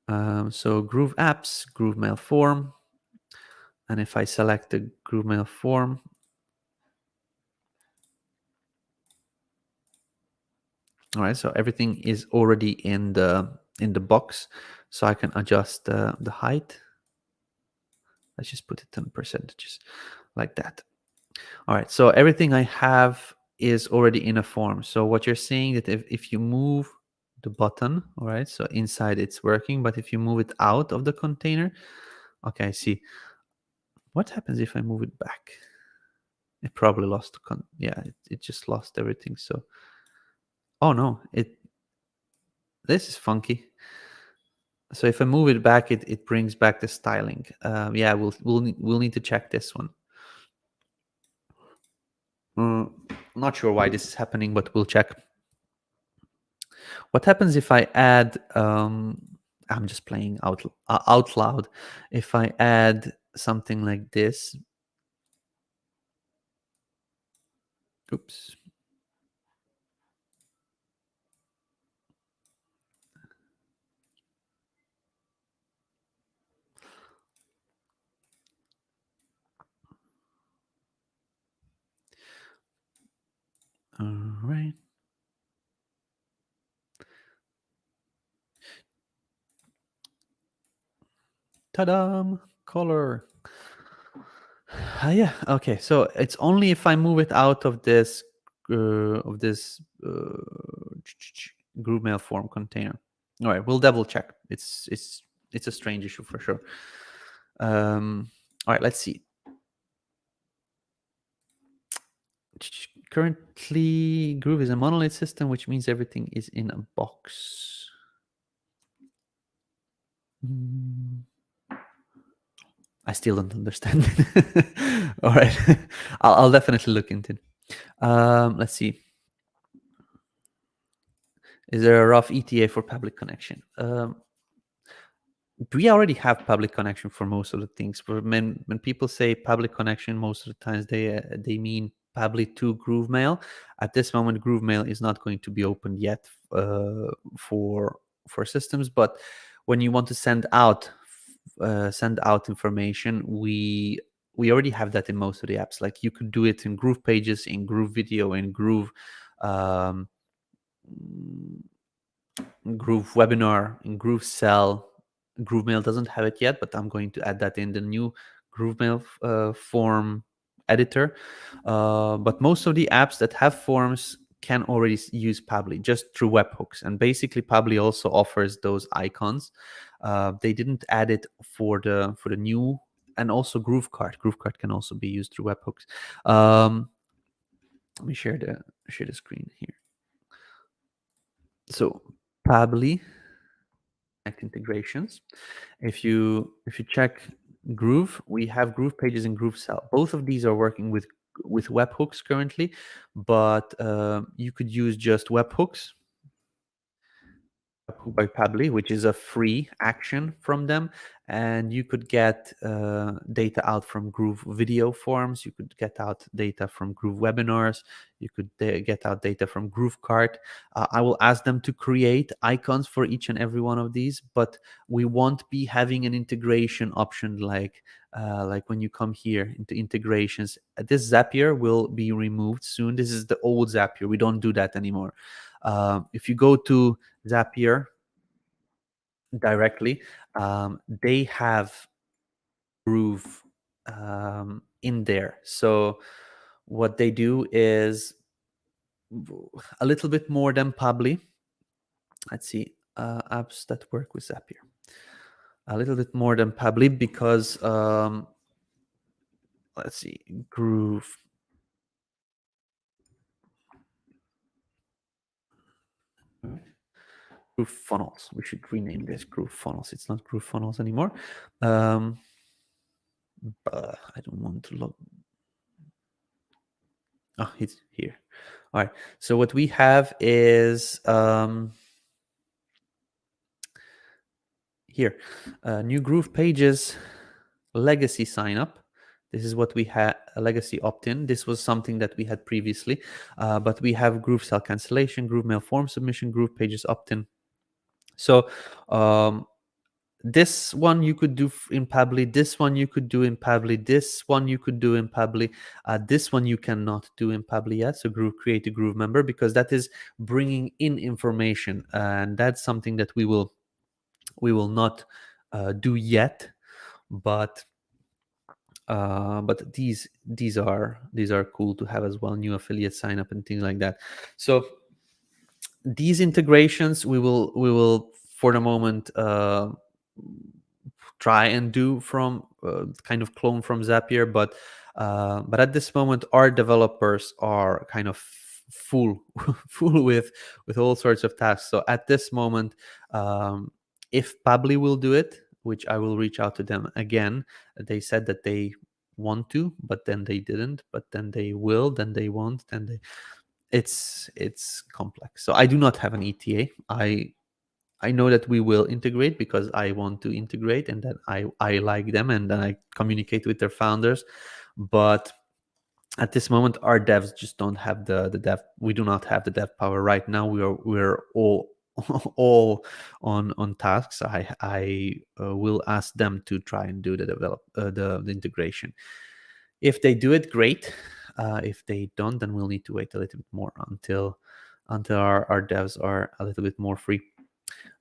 So Groove Apps, Groove Mail Form. And if I select the Groove Mail Form, all right, so everything is already in the box. So I can adjust the height. Let's just put it in percentages like that. All right, so everything I have is already in a form. So what you're seeing that if you move the button, all right, so inside it's working, but if you move it out of the container, okay, I see. What happens if I move it back? It probably lost, it just lost everything. So, oh no, this is funky. So if I move it back, it brings back the styling. Yeah, we'll need to check this one. Not sure why this is happening, but we'll check. What happens if I add? I'm just playing out loud. If I add something like this, oops. All right. Ta-da! Color. Yeah. Okay. So it's only if I move it out of this group mail form container. All right. We'll double check. It's a strange issue for sure. All right. Let's see. Currently, Groove is a monolith system, which means everything is in a box. I still don't understand. All right, I'll definitely look into it. Let's see. Is there a rough ETA for Pabbly Connection? We already have Pabbly Connection for most of the things. When people say Pabbly Connection, most of the times they mean Pabbly to GrooveMail. At this moment, GrooveMail is not going to be opened yet for systems. But when you want to send out information, we already have that in most of the apps. Like you could do it in GroovePages, in GrooveVideo, in GrooveWebinar, in GrooveSell. GrooveMail doesn't have it yet, but I'm going to add that in the new GrooveMail form editor. But most of the apps that have forms can already use Pabbly just through webhooks. And basically, Pabbly also offers those icons. They didn't add it for the new, and also GrooveKart. GrooveKart can also be used through webhooks. Let me share the screen here. So Pabbly integrations. If you check Groove, we have GroovePages and GrooveSell. Both of these are working with webhooks currently, but you could use just webhooks by Pabbly, which is a free action from them, and you could get data out from Groove video forms. You could get out data from GrooveWebinars. You could get out data from GrooveKart. I will ask them to create icons for each and every one of these, but we won't be having an integration option like when you come here into integrations. This Zapier will be removed soon. This is the old Zapier. We don't do that anymore. If you go to Zapier directly, they have Groove in there. So what they do is a little bit more than Pabbly. Let's see, apps that work with Zapier. A little bit more than Pabbly because let's see, Groove. Groove Funnels. We should rename this Groove Funnels. It's not Groove Funnels anymore. But I don't want to log. Oh, it's here. All right. So what we have is here, new GroovePages legacy sign up. This is what we had, a legacy opt-in. This was something that we had previously, but we have GrooveSell cancellation, GrooveMail form submission, GroovePages opt-in. So this one you could do in Pabbly, this one you could do in Pabbly, this one you could do in Pabbly, this one you cannot do in Pabbly yet. So create a GrooveMember, because that is bringing in information, and that's something that we will not do yet, but these are cool to have as well, new affiliate sign up and things like that. So these integrations we will for the moment try and do from kind of clone from Zapier, but at this moment our developers are kind of full with all sorts of tasks. So at this moment, if Pabbly will do it, which I will reach out to them again, they said that they want to, but then they didn't, but then they will, then they won't, then they, it's complex. So I do not have an ETA. I know that we will integrate because I want to integrate, and that I like them, and then I communicate with their founders. But at this moment, our devs just don't have the dev. We do not have the dev power right now. We're all all on tasks. I will ask them to try and do the integration. If they do it, great. If they don't, then we'll need to wait a little bit more until our devs are a little bit more free.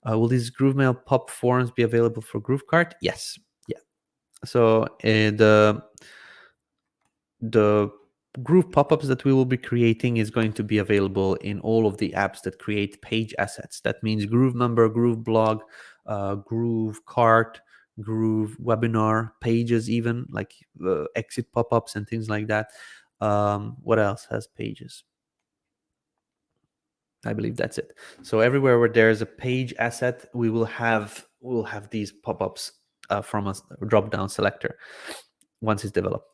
Will these GrooveMail pop forms be available for GrooveKart? Yes. Yeah. So the Groove pop-ups that we will be creating is going to be available in all of the apps that create page assets. That means GrooveMember, GrooveBlog, GrooveKart, GrooveWebinar, pages, even like exit pop-ups and things like that. What else has pages? I believe that's it. So everywhere where there's a page asset, we'll have these pop-ups from a drop-down selector once it's developed.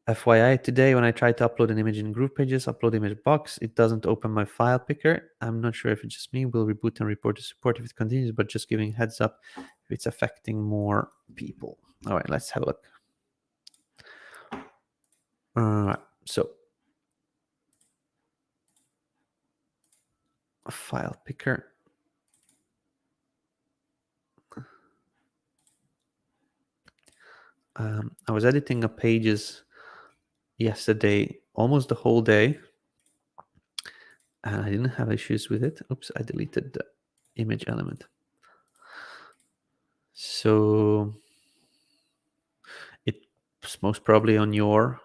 FYI, today when I try to upload an image in GroovePages, upload image box, it doesn't open my file picker. I'm not sure if it's just me. We'll reboot and report to support if it continues, but just giving heads up if it's affecting more people. All right, let's have a look. All right, so a file picker. I was editing a pages yesterday, almost the whole day, and I didn't have issues with it. Oops, I deleted the image element. So it's most probably on your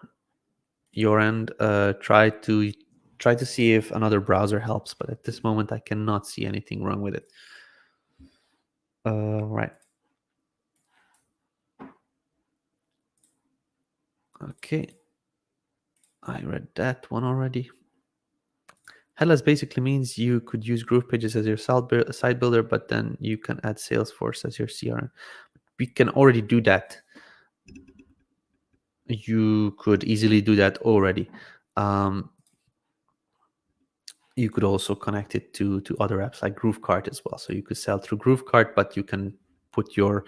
end. Try to see if another browser helps, but at this moment I cannot see anything wrong with it. Right. Okay. I read that one already. Headless basically means you could use GroovePages as your site builder, but then you can add Salesforce as your CRM. We can already do that. You could easily do that already. You could also connect it to other apps like GrooveKart as well. So you could sell through GrooveKart, but you can put your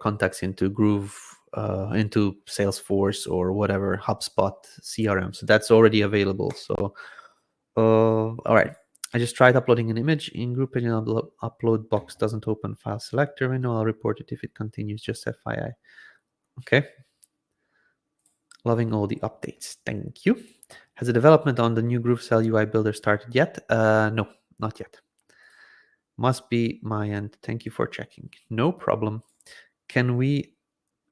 contacts into into Salesforce or whatever, HubSpot, CRM. So that's already available. So all right. I just tried uploading an image in GroovePage, and upload box doesn't open file selector window. I'll report it if it continues, just FYI. Okay. Loving all the updates. Thank you. Has the development on the new GrooveSell UI builder started yet? No, not yet. Must be my end. Thank you for checking. No problem. Can we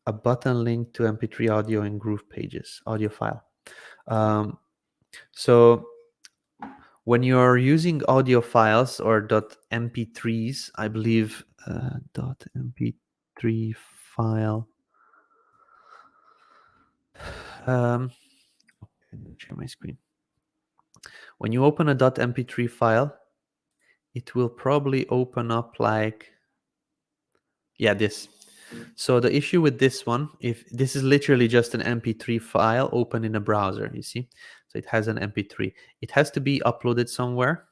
a button link to MP3 audio in GroovePages audio file? So when you're using audio files or .mp3s, I believe .mp3 file. Share my screen. When you open a .mp3 file, it will probably open up like, yeah, this. So the issue with this one, if this is literally just an mp3 file open in a browser, you see, so it has an mp3. It has to be uploaded somewhere,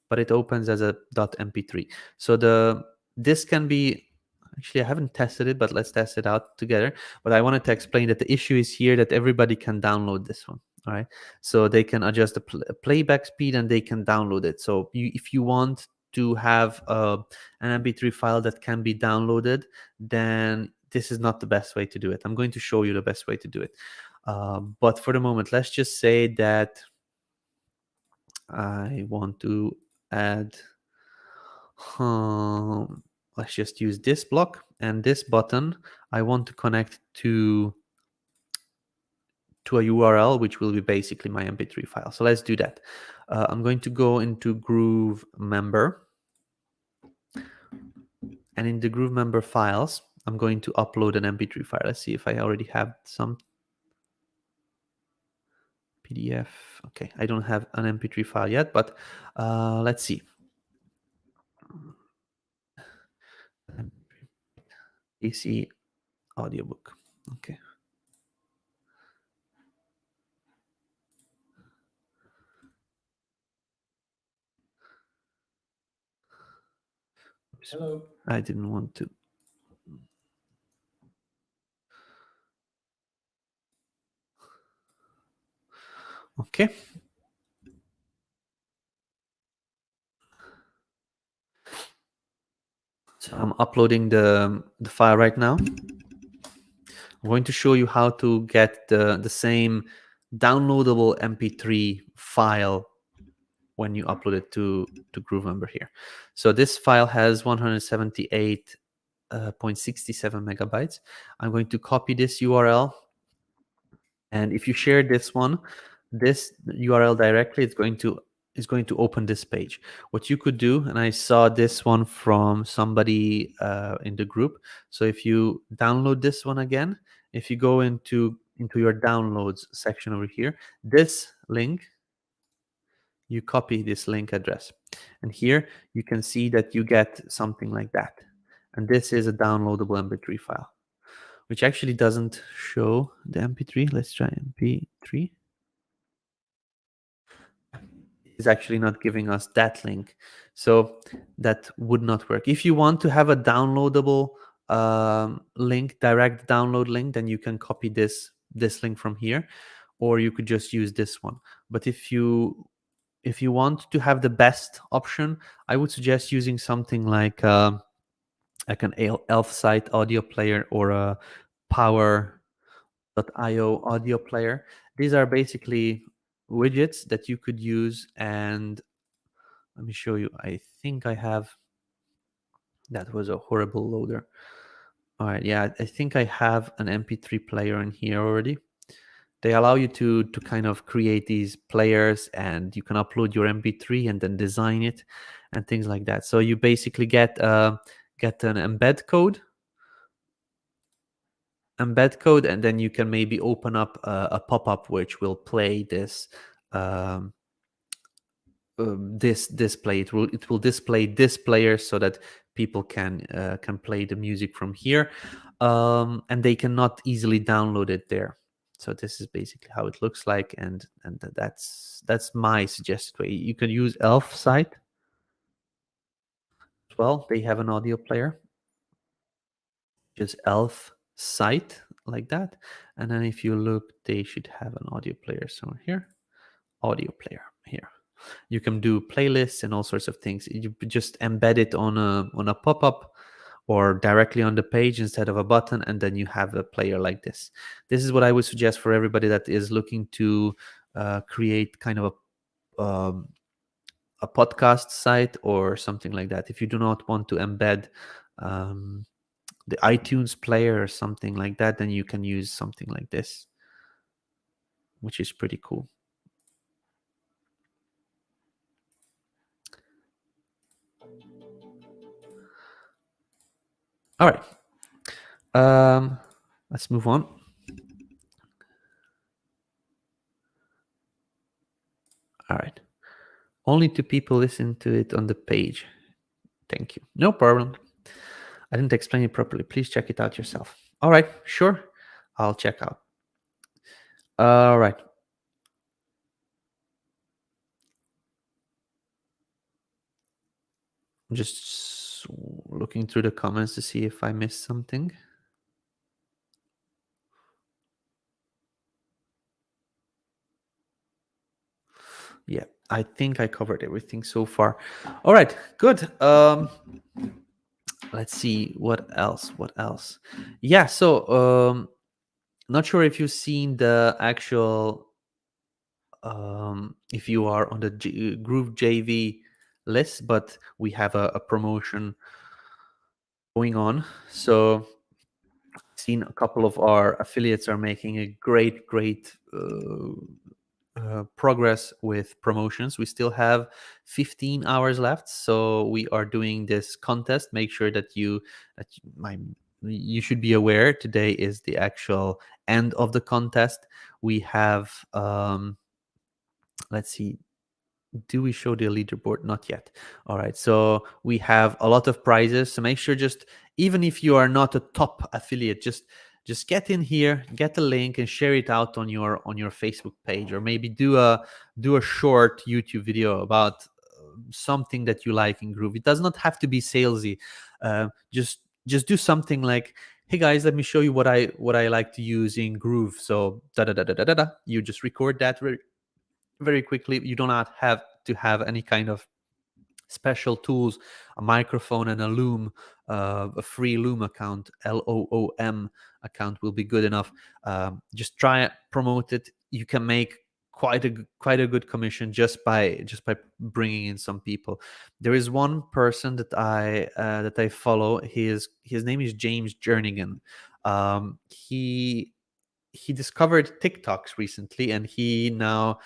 but it opens as a .mp3. So this can be, actually I haven't tested it, but let's test it out together. But I wanted to explain that the issue is here that everybody can download this one. All right, so they can adjust the playback speed and they can download it. So if you want to have an MP3 file that can be downloaded, then this is not the best way to do it. I'm going to show you the best way to do it. But for the moment, let's just say that I want to add, let's just use this block and this button. I want to connect to a URL, which will be basically my MP3 file. So let's do that. I'm going to go into GrooveMember. And in the GrooveMember files, I'm going to upload an MP3 file. Let's see if I already have some PDF. Okay, I don't have an MP3 file yet, but let's see. PC audiobook. Okay. Hello. I didn't want to. Okay. So I'm uploading the file right now. I'm going to show you how to get the same downloadable MP3 file when you upload it to GrooveMember here. So this file has 178.67 megabytes. I'm going to copy this URL, and if you share this URL directly, it's going to open this page. What you could do, and I saw this one from somebody in the group. So if you download this one again, if you go into your downloads section over here, this link, you copy this link address, and here you can see that you get something like that. And this is a downloadable MP3 file, which actually doesn't show the MP3. Let's try MP3. It's actually not giving us that link, so that would not work. If you want to have a downloadable link, direct download link, then you can copy this link from here, or you could just use this one. But if you want to have the best option, I would suggest using something like an ELF site audio player or a Power.io audio player. These are basically widgets that you could use, and let me show you. I think I have. That was a horrible loader. All right, yeah, I think I have an MP3 player in here already. They allow you to kind of create these players, and you can upload your MP3 and then design it and things like that. So you basically get an embed code, and then you can maybe open up a pop-up which will play this this display. It will display this player so that people can play the music from here, and they cannot easily download it there. So this is basically how it looks like, and that's my suggested way. You can use ELF site as well. They have an audio player, just ELF site like that, and then if you look, they should have an audio player somewhere here. Audio player here. You can do playlists and all sorts of things. You just embed it on a pop-up or directly on the page instead of a button, and then you have a player like this. This is what I would suggest for everybody that is looking to create kind of a podcast site or something like that. If you do not want to embed the iTunes player or something like that, then you can use something like this, which is pretty cool. All right, let's move on. All right, only 2 people listen to it on the page. Thank you. No problem. I didn't explain it properly. Please check it out yourself. All right, sure. I'll check out. All right. I'm just looking through the comments to see if I missed something. Yeah, I think I covered everything so far. All right, good. Let's see what else. Yeah, so not sure if you've seen the actual if you are on the Groove JV list, but we have a promotion going on. So seen a couple of our affiliates are making a great progress with promotions. We still have 15 hours left, so we are doing this contest. Make sure that you should be aware today is the actual end of the contest. We have let's see, do we show the leaderboard? Not yet. All right, so we have a lot of prizes, so make sure, just even if you are not a top affiliate, just get in here, get the link and share it out on your Facebook page, or maybe do a short YouTube video about something that you like in Groove. It does not have to be salesy. Just do something like, hey guys, let me show you what I like to use in Groove. So da da da da da da da. You just record that very quickly. You do not have to have any kind of special tools. A microphone and a Loom, a free Loom account, LOOM account will be good enough. Just try it, promote it. You can make quite a good commission just by bringing in some people. There is one person that I follow. His name is James Jernigan. He discovered TikToks recently, and he now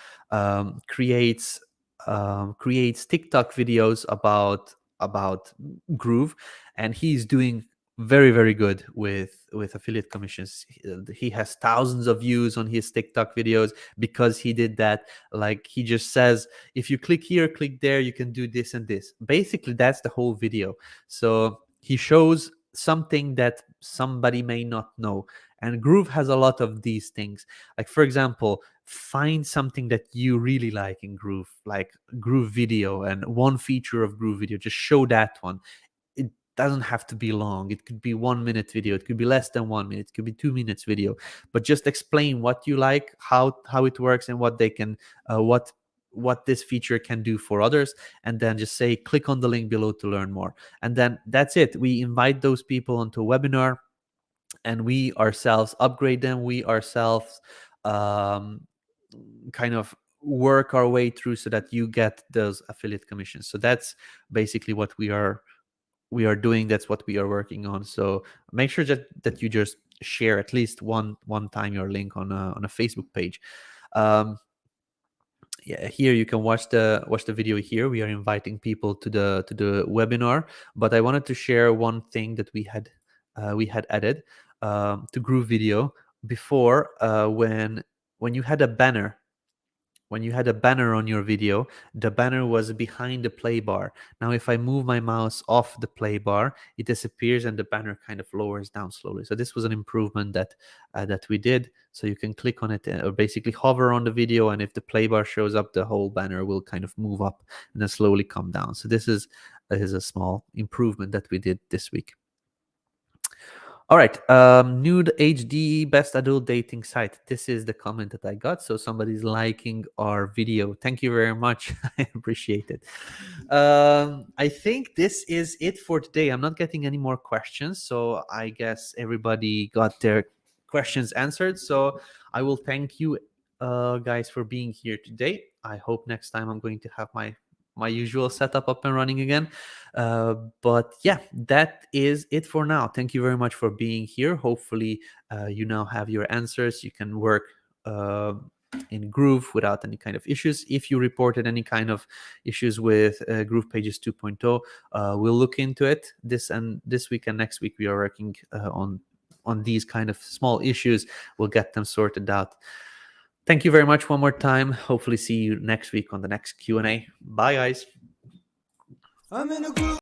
creates TikTok videos about Groove, and he's doing very good with affiliate commissions. He has thousands of views on his TikTok videos because he did that. Like, he just says, if you click here, click there, you can do this and this. Basically, that's the whole video. So he shows something that somebody may not know, and Groove has a lot of these things. Like, for example, find something that you really like in Groove, like Groove Video, and one feature of Groove Video, just show that one. It doesn't have to be long. It could be 1 minute video. It could be less than 1 minute. It could be 2 minutes video. But just explain what you like, how it works, and what they can, what this feature can do for others, and then just say, click on the link below to learn more. And then that's it. We invite those people onto a webinar, and we ourselves upgrade them. We ourselves kind of work our way through so that you get those affiliate commissions. So that's basically what we are doing. That's what we are working on. So make sure that you just share at least one time your link on a Facebook page. Yeah, here you can watch the video here. We are inviting people to the webinar, but I wanted to share one thing that we had added to Groove Video before. When you had a banner, on your video, the banner was behind the play bar. Now, if I move my mouse off the play bar, it disappears and the banner kind of lowers down slowly. So this was an improvement that we did. So you can click on it or basically hover on the video, and if the play bar shows up, the whole banner will kind of move up and then slowly come down. So this is a small improvement that we did this week. All right, Nude HD, best adult dating site. This is the comment that I got. So somebody's liking our video. Thank you very much. I appreciate it. I think this is it for today. I'm not getting any more questions, so I guess everybody got their questions answered. So I will thank you guys for being here today. I hope next time I'm going to have my usual setup up and running again. But yeah, that is it for now. Thank you very much for being here. Hopefully you now have your answers. You can work in Groove without any kind of issues. If you reported any kind of issues with GroovePages 2.0, we'll look into it. This week and next week we are working on these kind of small issues. We'll get them sorted out. Thank you very much one more time. Hopefully see you next week on the next Q&A. Bye, guys. I'm in a groove.